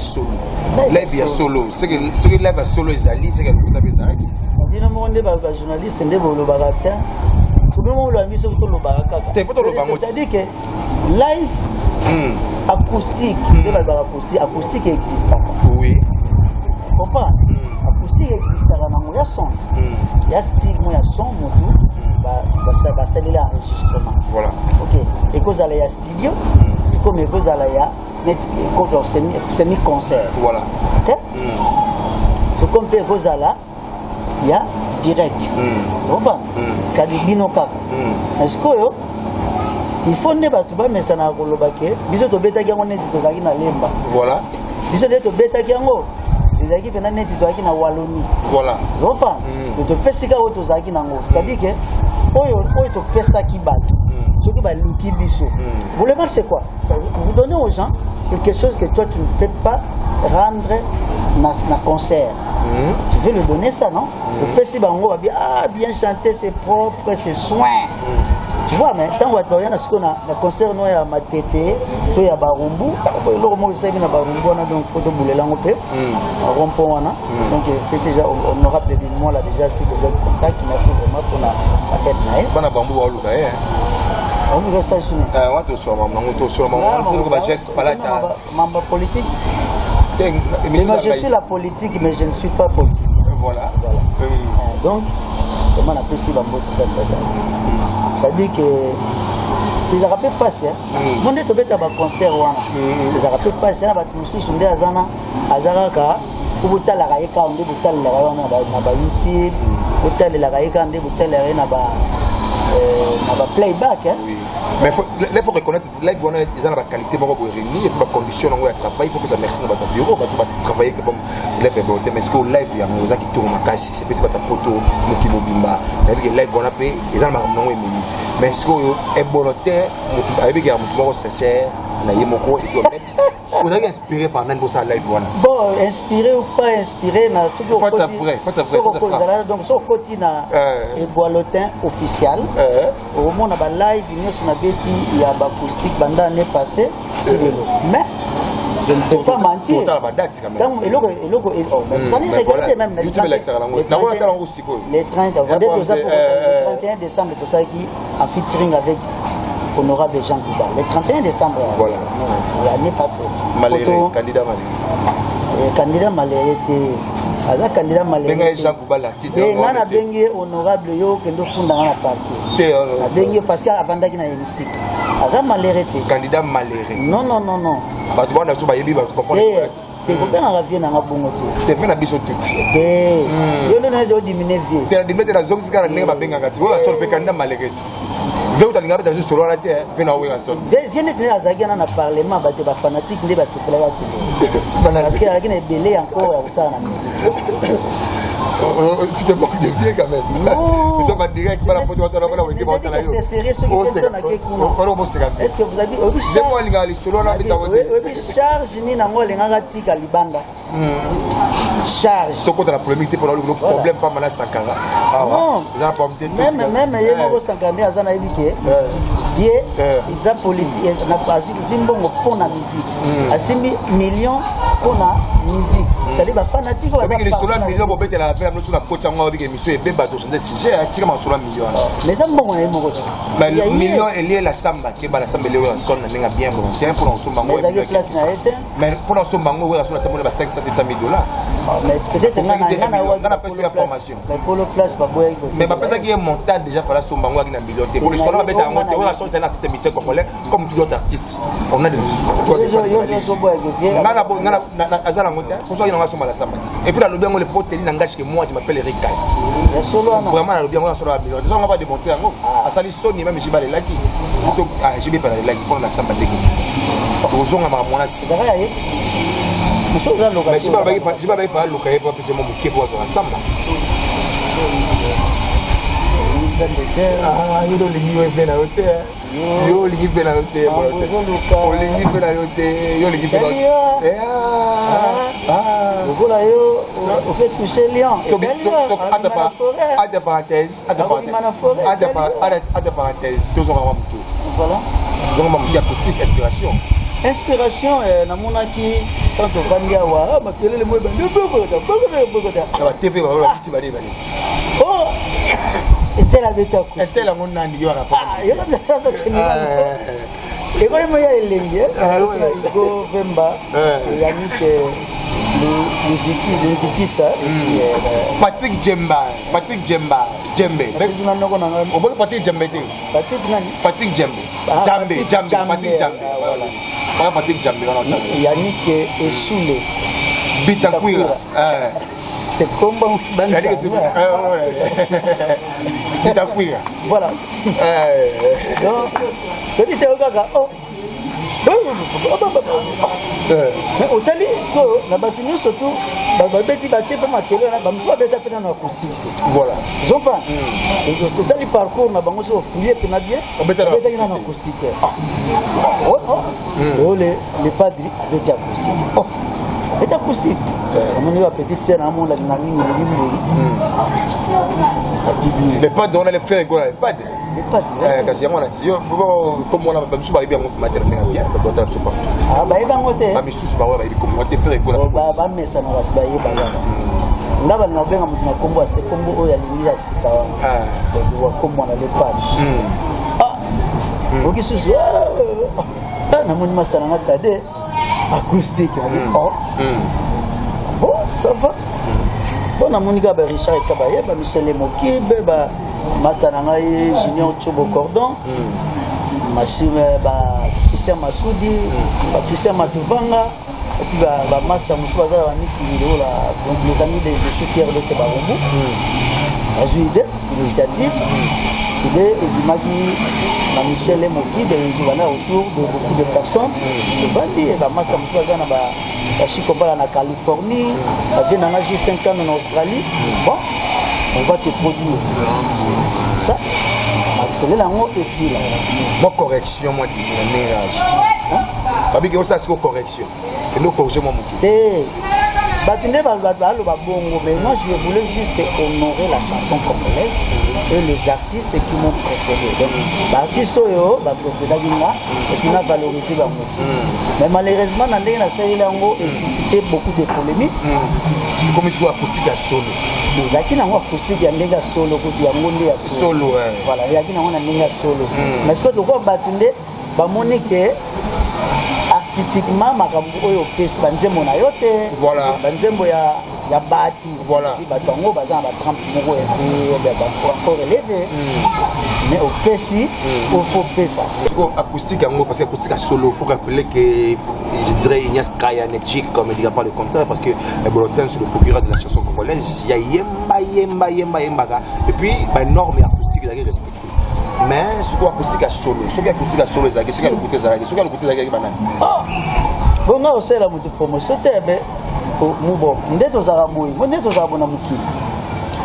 solo c'est que live à solo ezali c'est que vous avez ça dina monde ba journaliste ndebo lo barata c'est-à-dire que live acoustique acoustique existe oui comprends acoustique existe il y a son il y a style il y a son moto bah c'est l'enregistrement voilà ok et cause il y a studio comme et cause il y a net semi concert voilà ok c'est comme et cause là il y a direct comprends kadibino kaka est-ce que il faut ne ba tuba mais ça na koloba ke biso to beta ki ngo neti to zaki na lemba voilà biso de to beta ki ngo ezaki pena neti to zaki na Wallonie voilà comprends to pesika o to zaki na ngo ça dit que oyo to pesa ki bato ce qui va luki biso vous le c'est quoi vous donnez aux gens quelque chose que toi tu ne peux pas rendre na concert. Tu veux le donner ça, non? Le PC Bango va bien, bien chanter, c'est propre, c'est soin. Tu vois, mais tant que tu as ce qu'on a, le concert, nous, il y a Matete, il y a Barumbu, il y a Barumbu, donc il faut bouler là, on peut, rompon, donc PC, on aura plus de moi là déjà, si besoin de contact, merci vraiment pour la tête. Bon, Bambou, on va le on va ça ici. On va membre politique. Mais je suis la politique, mais je ne suis pas politicien. Voilà. Donc, comment on appelle ça dans votre ça dit que si ça rappelle pas ça, mon est tombé à concert ça rappelle pas ça, nous sommes sur des azana, azaraka, pour botter la raïka, on dit botter la raïka na YouTube, botter la raïka, on dit botter la raïka na playback. Mais il faut reconnaître live on a la qualité pour réunir et la condition on va travailler il faut que ça merci dans votre bureau va travailler comme live mais est-ce que live il y a des qui tournent ma casse c'est pas ta photo qui mobimba avec live on a payé ils ont non mais est-ce que est volontaire avec un mouvement sincère na yemoko et honnête vous avez inspiré par nan ça live one bon inspiré ou pas inspiré na ce que faut donc sur côté na et boilotin officiel au moment na ba live nous sur na beti il y a ba acoustique banda année passée mais je ne peux pas mentir donc et ça n'est regardé même les 30 le 31 décembre tout ça qui en featuring avec honorable Jean Kuba le 31 décembre voilà l'année passée malheureux candidat malheureux aza candidat malheureux Jean Kuba l'artiste nana bengi honorable yo kendo funda na parti na bengi parce que avandaki na hémicycle aza malheureux candidat malheureux non ba tu bona so ba yebi ba comprendre te ko bien nga vie na bongo te fait na biso tout yo na zo diminuer vie te diminuer la zoxi kana nenga ba benga ngati wo so pe candidat malheureux veut ta linga ba solo la te vena we so viens de azaki na parlement ba te ba fanatique nde ba sepela ya parce que avec une belé encore ya ça na musique tu te moques de bien quand même nous sommes en direct par la photo de la c'est sérieux ce qui personne à qui est-ce que vous avez j'ai moi linga li solo na bita charge ni na ngo linga tika libanda charge. Ce qu'on a la polémique pour le problème pas mal à Sankara. Non. Même il y a Sankara à Zana Ebike. Ils ont politique, n'a pas zimbongo pour la musique. À 6 millions pour la musique. Ça dit fanatique. Avec les sols millions pour mettre la faire sur la côte en avec émission et bébé de ce sujet, tu m'en sur la million. Les zambongo est mort. Mais le million est lié la samba qui est la samba lié son n'a bien volontaire pour son bango. Mais pour son bango, on a sur la table de 500 700 000 $. Mais peut-être qu'on a pas sur la formation. Mais pour le place pas boire. Mais pas ça qui est montant déjà fallait son bango avec un million. Pour les sols on mettre en monter, on a son un artiste musicien congolais comme tous les autres artistes. On a des et puis dans le bien on le porte il n'engage que moi qui m'appelle Eric Kai. Vraiment dans le bien on a sur la million. On va démontrer encore. À Sali Sony même j'ai pas les laki. J'ai pas les laki pour la samba technique. Aux on a mon assis. Mais je vais pas faire le cas pour c'est mon bouquet pour la samba. Ah, il doit les venir à l'hôtel. Yo les venir à l'hôtel. On les venir à l'hôtel. Yo les venir à l'hôtel. Voilà yo, on fait toucher Lyon. À parenthèse, toujours vraiment beaucoup. Voilà. Donc il y a petite inspiration. Inspiration na monaki quand on va dire wa makelele mo bande bogota. La TV va voir petit balé. Oh. Était la bête à coup. Était la mon nani yo na pas. Yo na ça que ni. Et quoi moi ya elenge, Igo Vemba, Yannick Luziti ça. Patrick Djembe. On peut Patrick Djembe. Patrick Djembe. Voilà. Patrick Djembe. Yannick Essoule. Bitakwira. C'est comme Bitakwira. Voilà. Donc, c'est dit oh. Mais au tali, la bâtiment surtout, babeti bâti pas maquillé, la bamfou bêta fait dans l'acoustique. Voilà. Ils ont pas. Et tout ça, le parcours, on a bango sur fouillé, puis on a bien. Bêta dans l'acoustique. Oh, les padres, bêta acoustique. Oh, bêta acoustique. On a petite scène à mon la dynamique, les pads, on a les faire quoi, les pads. Kasi yango na tiyo comme on a même sous bien on matériel bien donc on pas ah ba iba ngote ba misusu ba ba ko mo te faire ko la ba mesa na basiba yeba la ndaba na benga mutu na kombo ase kombo oya lingira sika donc wa kombo na le pad oki susu na moni master na kade acoustique bon ça va bon amoni ga ba Richard Kabaye ba Michel Mokibe ba master na ngai Junior Chobo Cordon machine ba Christian Masudi ba Christian Matuvanga et puis ba master musuba za ba niki la donc les amis de Soufier de Kebarombo azuide initiative idée et du magi na Michel Mokibe qui va autour de beaucoup de personnes de bandi ba master musuba za na ba Chicombala na Californie ba vient na 5 ans en Australie bon on va te produire ça quelle est la mot ici là moi correction moi du ménage babi que ça c'est correction et nous corriger moi mon Batune ba bongo mais moi je voulais juste honorer la chanson congolaise et les artistes qui m'ont précédé donc l'artiste yo ba précédé là et qui n'a valorisé ba mot mais malheureusement na ndenge na sali lango et suscité beaucoup de polémiques comme il soit acoustique à solo ezalaki nango acoustique ya ndenge ya solo kuti yango nde ya solo voilà ezalaki nango na ndenge ya solo mais ce que tokoa bato nde bamoni ke artistiquement makambo oyo opesi banzembo na yo te banzembo ya bato bato yango baza na batrampe moko encore relevé mais opesi ofo pesa acoustique yango parce que acoustique à solo il faut rappeler que je dirais Ignace Kaya Netchik comme il dira pas le contraire parce que Bolotin c'est le procureur de la chanson congolaise il y a yemba et puis bah norme acoustique il y a respecté mais ce qu'on acoustique à solo ce qui acoustique à solo c'est que le côté zalaki ce qui le côté zalaki banane bon nga osala mutu promotion te be mubo ndeto zala boyi ndeto zala bona mukili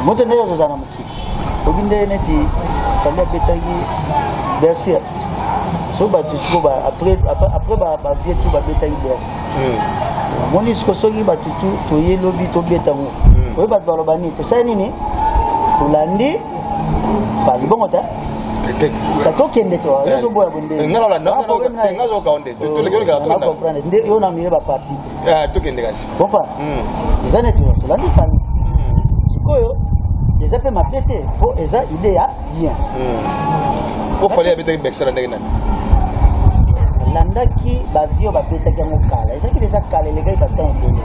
moto ndeto zala mukili obinde neti fallait betagi bercier so bato siko après bavie tu babetaki berse omoni siko soki bato tu toye lobi tobetango oyo bato baloba nini tosali nini tolandi fali bongo ta tokende to ezoboya bonde comprendre nde yo na mine baparti tokende kasi kompa eza neti tolandi fali sikoyo eza mpe mabe te mpo eza ide ya bien po fali abetaki bekisala ndenge nani landaki bavio babetaki yango kala ezalaki deja kala elekai batan ebele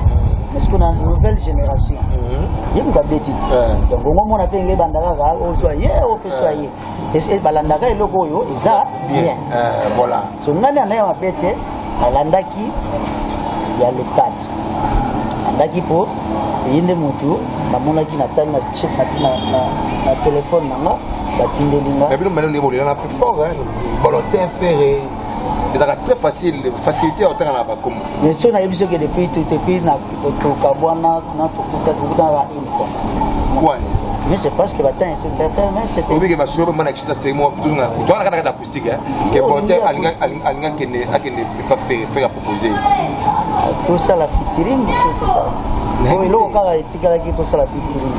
mais siko na nouvelle génération yebi babeti donc ongo mona mpe ngai bandaka kaka ozwa ye ope swa ye balandaka eloko oyo eza bien voilà so ngani anda ya mabe te nalandaki ya le cadre andaki mpo eye nde motu namonaki natali na telefone nanga batindelinga mais bino mbano nebolelanga plus fort volontaire ferré ezaka très facilité otanga na bakomo mais so nayebi soki depuis tokabwana na tokutana une fois kwani mais c'est parce que batin se permettre obike basoro mana kisa c'est moi toujours na kutana kana acoustique que volontaire alinga kende pas faire proposer tout ça la featuring tout ça oui lo kaka etikalaki tout ça la featuring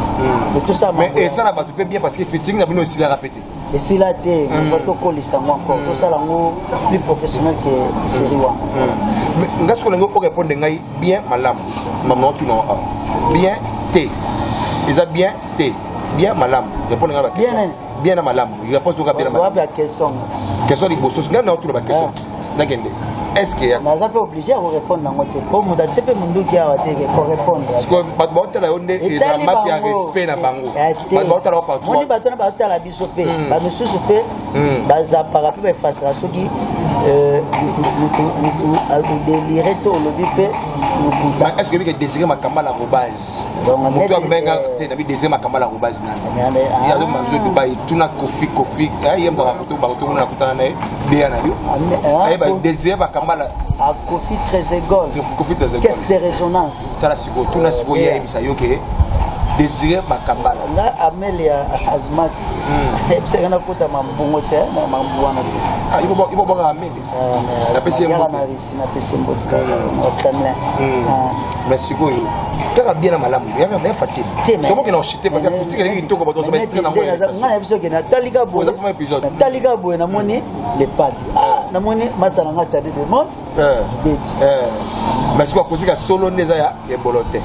mais tout ça mais ça na batu peut bien parce que featuring na bino aussi la répéter et si la té on va to kolisa encore tout ça lango plus professionnel que série wa mais ngasko lango o répondre ngai bien malamu maman tu non bien té c'est bien té bien malamu répondre ngai bien bien na malamu il réponse to ka bien malamu ba question di bosso ngai na autour ba question nakende est-ce que naza pe obligé à répondre nango te po muda tsepe mundu ki awa te pour répondre parce que bato baotala yo nde eza map ya respect na bango bato baotala yo partout moni bato na baotala biso mpe bamisusu mpe bazapaka mpe bafasaka soki mutu adélire to olobi mpe est-ce que bike désiré makamba la robase moto abenga te nabi désiré makamba la robase nani ya do manzo dubai tuna kofi yemba bato na kutana naye bia na yo ay ba désiré makamba à Kofi Trésegol. Caisse de résonance. Tout na siko ya ebisa yoke désiré makambala. Nga Amelia Azmak. C'est un kota mambongo te na mambuana te. Ah ibo boka Amelia. Na pesi mbo. Na pesi mbo au Kremlin. Mais siko yo. Kaka bien na malamu. Ya ka facile. Comment que na chité parce que acoustique ele kitoko bato ba extrait na moi. Nga biso ke na talika boy. Pour le premier épisode. Na talika boy na moni les pads. Na moni masala nga tade de monte. Mais c'est quoi acoustique solo neza ya bolote.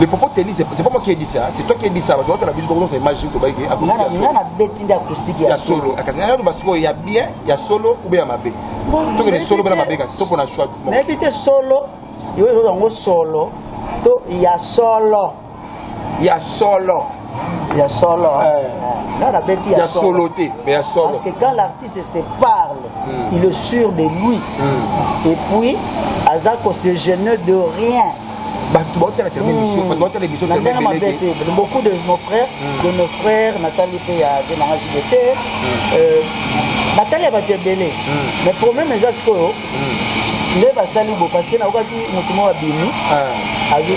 Le propos tennis c'est pas moi qui ai dit ça, c'est toi qui as dit ça. Tu as la vision de imagine to ba ke acoustique solo. Na beti acoustique ya solo. Akazana no basiko ya bien, ya solo ou bien mabe. To que solo bien mabe kasi to pour na choix. Mais beti solo, yo zo solo. To ya solo. Ya solo. Ya solo. Là la bête il y a solo. Mais il solo. Parce que quand l'artiste se parle, il est sûr de lui. Et puis Azako se gêne de rien. Beaucoup de nos frères, Nathalie Péa, Nathalie va te belé. Mais le problème est que ne va saluer parce que na wakati mutumo wa bini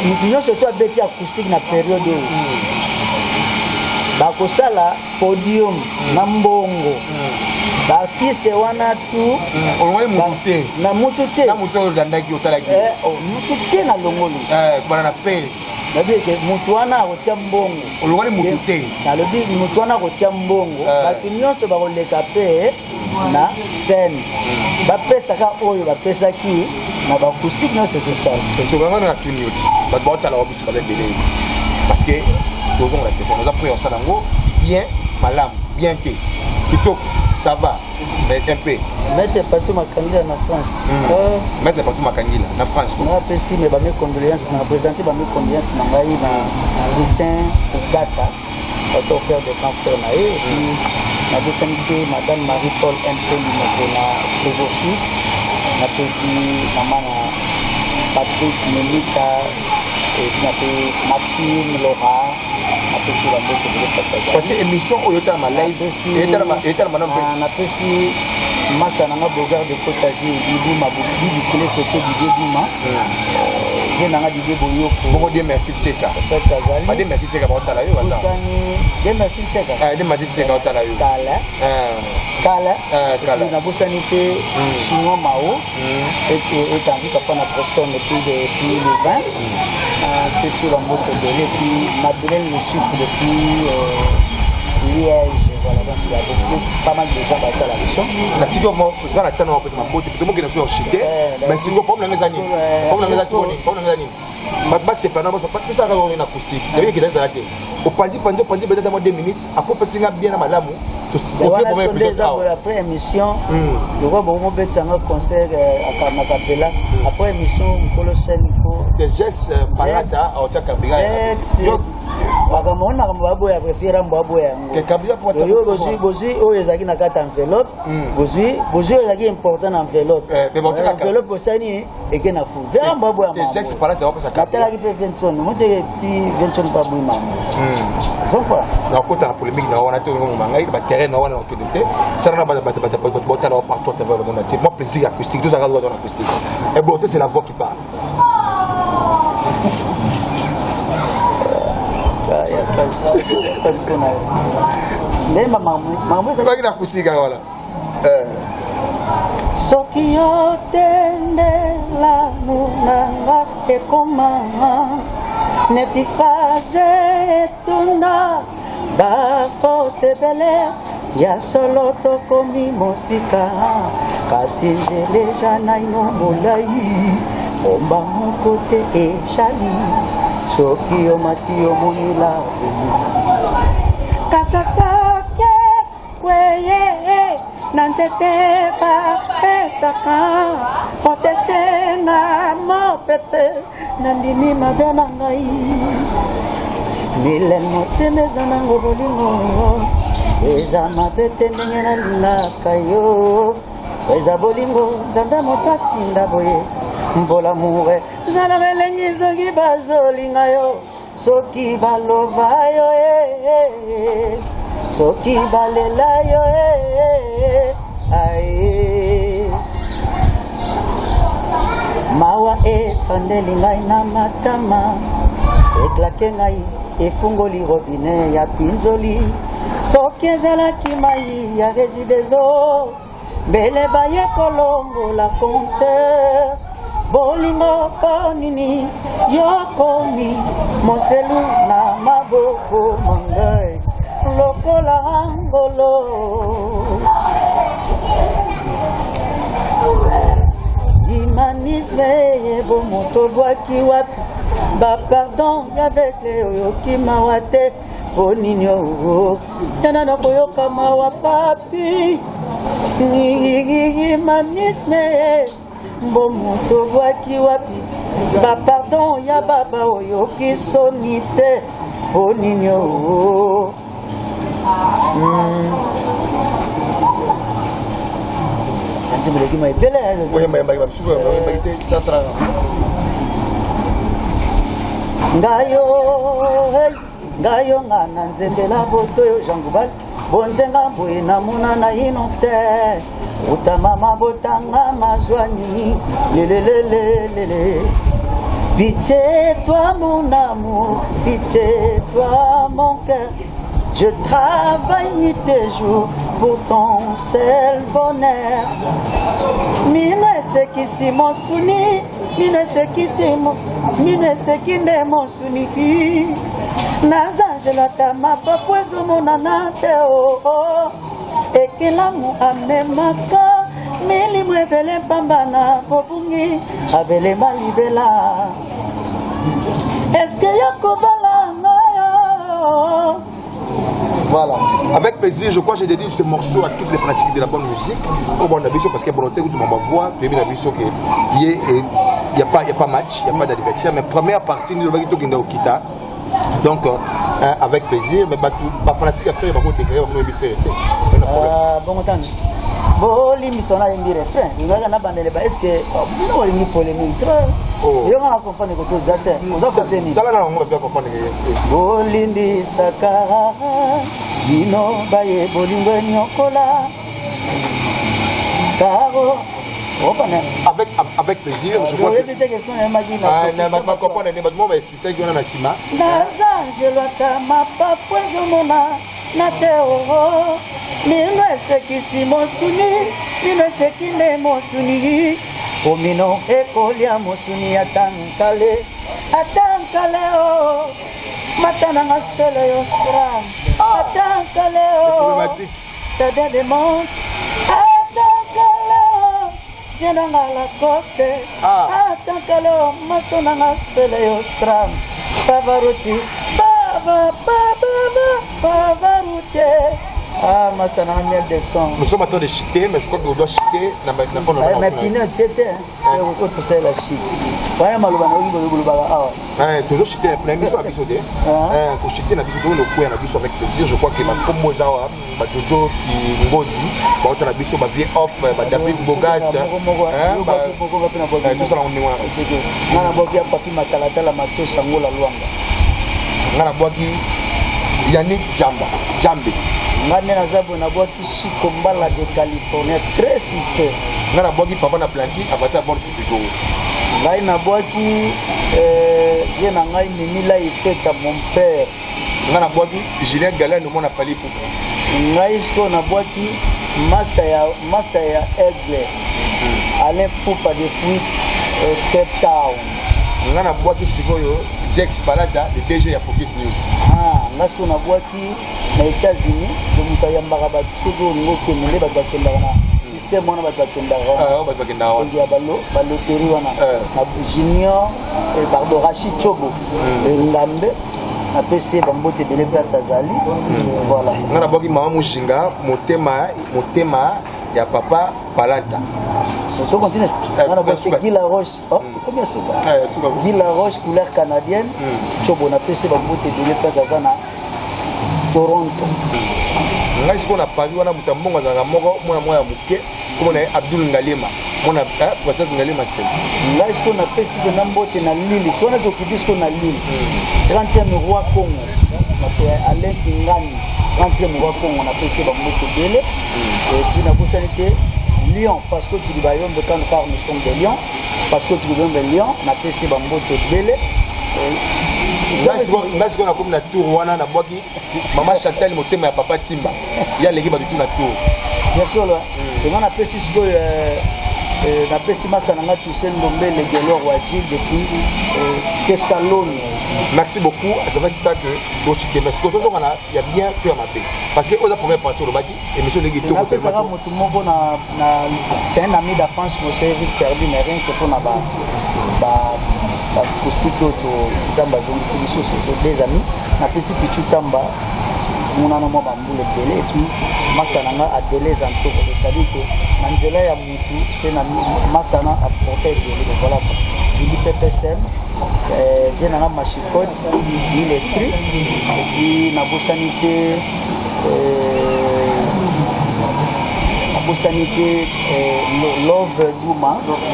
mutunyo surtout abeti acoustique na période bakosala podium na mbongo baartiste wana tu na mutu te mutu te na longolo nalobi ke mutu wana akotia mbongo nalobi mutu wana akotia mbongo bato nyonso bakoleka mpe na scène bapesaka oyo bapesaki na bacoustique nyonso tosala na tuni oti bato baotala wa biso babebele parce que tozongola question oza po osala yango bien malamu bien te kitoko ça va mais un peu Maître Patou Makangila na France. Maître Patou Makangila na France. On a apprécié mes condoléances, on a présenté mes condoléances dans Justin Ogata, auteur de Cancer Naé, et puis on a défendu Madame Marie-Paul Mpeli pour la Flévorcis, on a apprécié Maman Patrick Melita, et puis on a Maxime Laura. Parce que l'émission au Yota ma live et madame on apprécie Massa Nanga Bogard de Kotazi Bibouma Bibi Kile Soto Bibi Bouma je n'ai pas dit Boyoko. Bon Dieu merci Tcheka. Pas de merci Tcheka pour ta la yo. Dieu merci Tcheka. Ah, de merci Tcheka pour ta la yo. Kala. Kala. Na bosanité chinois Mao. Et tandis qu'on a Preston depuis le 20. C'est sur la moto de puis Madeleine le Chip depuis Liège. Voilà, donc il y a beaucoup, pas mal de gens qui ont la mission. La petite homme, je vais attendre parce que ma beauté, tout le monde qui est sur Chité. Mais si vous pouvez les années, comme les années, ma c'est pas normal, pas tout ça dans une acoustique. Il y a qui est arrêté. Au pandi peut-être dans 2 minutes, après parce qu'il y a bien à madame. Après émission, le roi bon bête un concert à Carnacapella. Après émission, colossal il faut. Que Jess Palada au Tchakabira. Bakamona mbabo ya préféré mbabo ya ngo. Que Kabila pour ça. Yo bozi o ezaki na kata enveloppe. Bozi ezaki important enveloppe. Enveloppe osani eke na fou. Vera mbabo ya mama. Jess Palada va ça. Katela ki pe 20 tonnes. Mo te ti 20 tonnes pas bouima. Donc quoi. Na kota la polémique na wana to ngomanga ba terrain na wana okidete. Ça na ba botala partout à travers le monde. Moi plaisir acoustique, tout ça dans l'acoustique. Et bon, c'est la voix qui parle. Parce qu'on a. Mais maman, c'est pas une acoustique voilà. Soki otende la munanga e comment neti faze tuna ba forte belle ya solo to komi mosika kasi jele jana ino molai omba mon côté e chali soki omati omoni la kasasake kweye nanzete pa pesaka fotese na mopepe nandimi mabe na ngai milene motema eza nango bolingo eza mabe te ndenge nalingaka yo eza bolingo nzambe moto atinda boye mpola mure zalaka elengi soki bazolinga yo soki baloba yo soki balela yo aye mawa efandeli ngai na matama eklake ngai efungoli robine ya pinzoli soki ezalaki mai ya regideso mbele baye kolongola compteur bolingo po nini yokomi moselu na maboko mangai lokola ngolo humanisme yebo moto bwaki wapi ba pardon avec les oyoki mawa te po nini o yana na koyoka mawa papi humanisme mbo moto bwaki wapi ba pardon ya baba oyoki soni te po nini o Anjimuleki mai bela ya. Oye mai suka mai te sasra. Ngayo ngana nzembela boto yo jangubal bonzenga boye namuna na ino te utama mabotanga mazwani lelelelelele pitié toi mon amour pitié toi mon cœur je travaille nuit et jour pour ton seul bonheur. Mine sekisi monsuni, mine sekisi monsuni. Nazangela tama papwezo monana te o. Ekelamu amemaka, milimu ebele pambana pobungi, abele malibela. Est-ce que yakobala ngayo? Voilà. Avec plaisir, je crois que j'ai dédié ce morceau à toutes les fanatiques de la bonne musique. Au bon avis, parce que bon, tu m'as voix, tu as vu la vie qu'il n'y a pas match, il n'y a pas d'adversaire. Mais première partie, nous avons dit au Kita. Donc, avec plaisir, mais pas fanatique à faire, il va faire. Bon, attends. Bon, l'émission a un refrain. Il va y avoir un est-ce que vous avez une polémique? Il y a un comprendre que tout ça. Vous avez fait ça. Là, on va bien comprendre. Bolindi Sakara, Dino Baye Bolingo Nyokola, Karo, Avec plaisir, je crois que... Omino ekolia musuni atankale o matana ngasele yostra atankale o tada de mont atankale o jena ngala coste atankale o matana ngasele yostra pavaruti pavaruti. Ah, mais ça n'a rien de son. Nous sommes en train de chiter, mais je crois qu'on doit chiter. Mais Pinot, c'était autre c'est la chite. Toujours chiter la première mission à Bissodé. Pour chiter la Bissodé, le coup, on a avec plaisir. Je crois que comme Mozawa, Jojo Ngozi, on a Bissodé, ma vie off, David Bogas. Tout ça, on est loin. On a beaucoup de papier matalata, la mato, Sangola Luanga. On a beaucoup Yannick Jambe. Ngane na zabo na boki Chikombala de Californie très système. Ngana boki papa na planki abata bon sifigo. Ngai na boki ye na ngai mimila ifeta mon père. Ngana boki Julien Galin no mona fali pour. Ngai sto na boki master ya Aigle. Alain Poupa depuis Cape Town. Ngana boki sikoyo Jex Balada, le DG ya Focus News. Ngasko na boki na États-Unis, donc il y a un pseudo ngoke mele bakenda na système wana bakenda wana. Il y a baloterie wana. Na Junior et pardon Rachid Chobo. Ngambe na PC bambote bele place azali. Voilà. Ngana boki mama mushinga motema ya papa Palanta. On continue. On a passé Guy Laroche. Combien souba? Guy Laroche, couleur canadienne. Chobo na PC bambote bele place azana. Toronto. Ngai siko na pali wana mutambonga za moko mwana muke comme na Abdul Ngalema mwana process Ngalema c'est ngai siko na pesi de nambote na Lille siko na dokidisco na Lille 30e roi Congo na ko Alain Kingani 30e roi Congo na pesi ba moto bele et puis na bosanité Lyon parce que tu vas yombe quand car nous sommes de Lyon parce que tu veux de Lyon na pesi ba moto bele. Nasi kona comme na tour wana na boki maman Chantal motema ya papa Timba ya leki ba tout na tour bien sûr là et on a pesi siko na pesi masa na Toussaint Ndombele Gelor Wadi depuis Thessalonique. Merci beaucoup, ça va dire que il y a bien fait à ma paix parce que on a première partie le baki et monsieur le guido c'est un ami d'enfance monsieur Eric Perdu mais rien que pour na Kostiko to Zamba Zongisi biso c'est des amis na pesi pichu tamba mona na mwa bambule tele et puis masana a Deleuze en tout c'est-à-dire que manzela ya mutu c'est na masana a porter de voilà il PPSM vient na machicot ni l'esprit et puis na bosanité Love Duma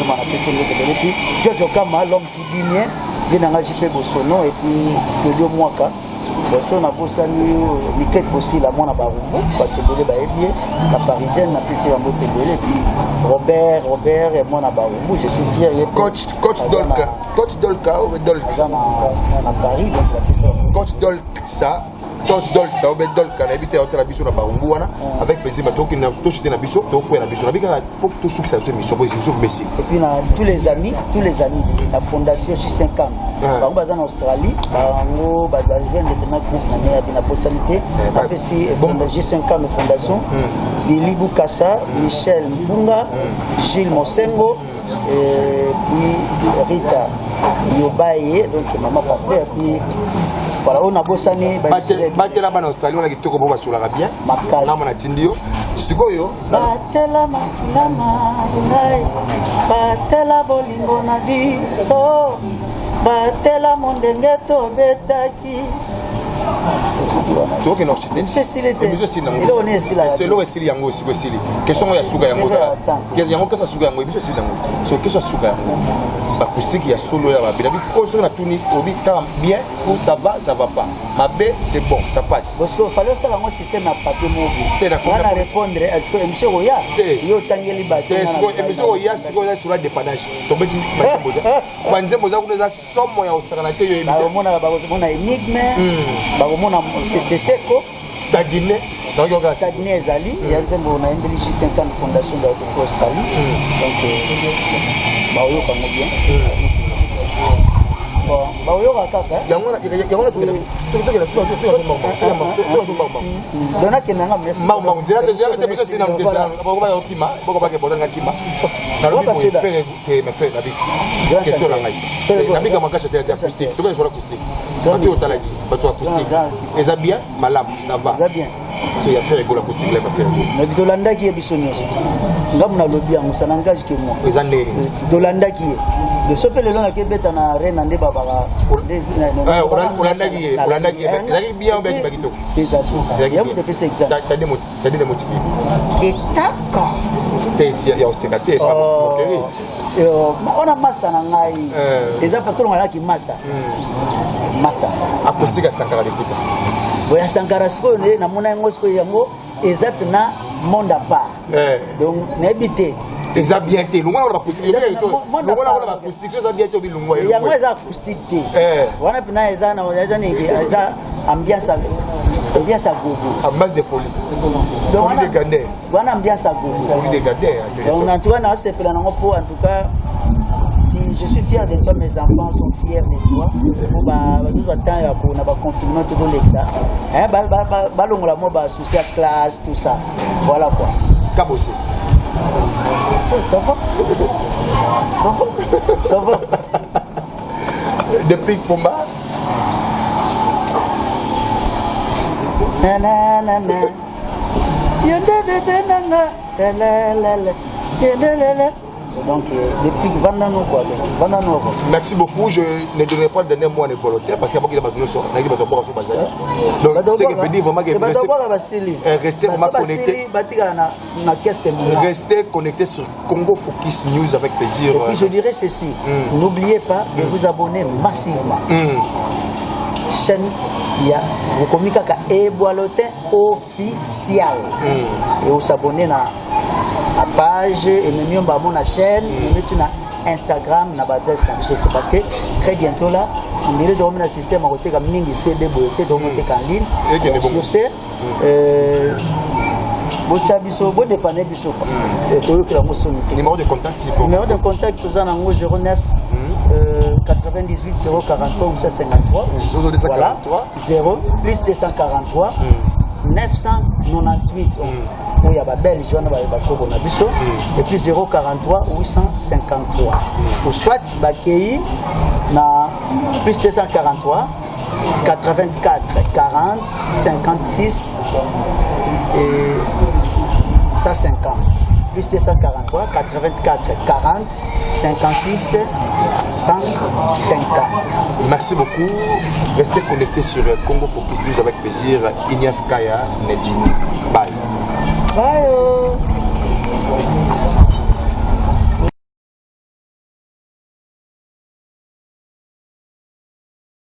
na pesi le puis Jojo Kama l'homme qui dit bien vient na JP Bosono et puis Claudio Mwaka Bosono na bosani Miket aussi la mona barumbu ba tebele ba ebie la parisienne na pesi ba motebele et puis Robert et mona barumbu je suis fier coach Dolka na Paris donc la pesi coach Dolka Tos Dolka ou Dolka na habité hôtel biso na barumbu wana avec plaisir ba toki na to chité na biso to ko na biso na bika faut tout succès sur mission Messi et puis tous les amis la fondation sur 5 ans ba baza en Australie ba ngo ba jeune de na groupe na possibilité après si fondation 5 ans de fondation Billy Bukasa Michel Mbunga Gilles Mosengo et puis Rita Yobaye donc maman pasteur puis voilà on a bossani batela bana Australie on a kitoko bomba sur la bien na mona tindio sikoyo batela makilama ngai batela bolingo na biso batela mondenge to betaki to ke no chite Cécile était biso si nango il on est là c'est lo esili yango siko esili question ya suga yango question yango kesa suga yango biso si nango so question suga yango acoustique ya solo ya babila ko so na tuni obi ta bien ou ça va pas ma b c'est bon ça passe parce que fallait ça un système à papier mobile on va répondre à ce que monsieur Oya yo tangeli bato monsieur Oya siko ya sur la dépannage tombe banze moza kuna somo ya osakana te yo ba mona énigme ba mona c'est seco stagine stagine ezali ya nzembo na endeli 50 fondation de Australie donc ba oyo ka bien bon ba oyo ka kaka yango na dona kenanga merci mama nzela te biso sina mtesa boko ba okima boko ba ke bodanga kima na lobi ko faire que me fait David question la ngai David ka makasha te acoustique to ba sur acoustique bato otalaki bato acoustique eza bien malam ça va bien il y a fait la acoustique là pas faire mais dolanda ki biso nyonso ngamu na lobi yango ça n'engage que moi eza ndeni dolanda ki le sope le long na kebeta na rena nde babaka olanda ki ezaki bien ou bien bakito ya mu te pesa exact tadi de motivé ketaka te ya osekate pas moquerie on a master na ngai eza pa tolonga ki master acoustique à Sankara d'écoute boya Sankara siko ne na mona ngo siko yango eza na monde à part donc n'habiter eza bien te lungwa na acoustique lungwa na acoustique eza bien te obi lungwa yango eza acoustique te wana pina eza na eza ambiance gogo ambiance de folie donc folie de Gandé wana ambiance gogo folie de Gandé donc en tout cas na sepela nango pour en tout cas je suis fier de toi, mes enfants sont fiers de toi. Pour nous attendre pour na confinement tout l'exa. Balongola mo ba social classe tout ça. Voilà quoi. Kabosé. Ça va. Depuis Pomba. Na na na na. Donc, depuis Vandano, quoi. Merci beaucoup. Je ne donnerai pas le dernier mot à les volontaires parce qu'il y a beaucoup de choses qui sont donc, c'est que je veux dire vraiment que restez vraiment connectés. Restez connectés sur Congo Focus News avec plaisir. Et puis, je dirais ceci. N'oubliez pas de vous abonner massivement. Chaîne, il y a vous communiquez avec Eboalotin officiel. Et vous abonnez à la page et même on la chaîne, on met une Instagram, na adresse parce que très bientôt là, on dirait de remettre un système à côté comme Mingi CD Boyoté, donc on est en ligne. Sur ce, bon dépanner biso. Numéro de contact. Numéro de contact vous en 09 98 043 ou 53. Voilà. 0 plus 243 998. Il y a des Belges, et puis 043 853. Ou soit Bakei na plus 243 84 40 56 et 150. Plus 243 84 40 56 150. Merci beaucoup. Restez connectés sur Congo Focus News avec plaisir. Ignace Kaya, Nedjini. Bye. Bye.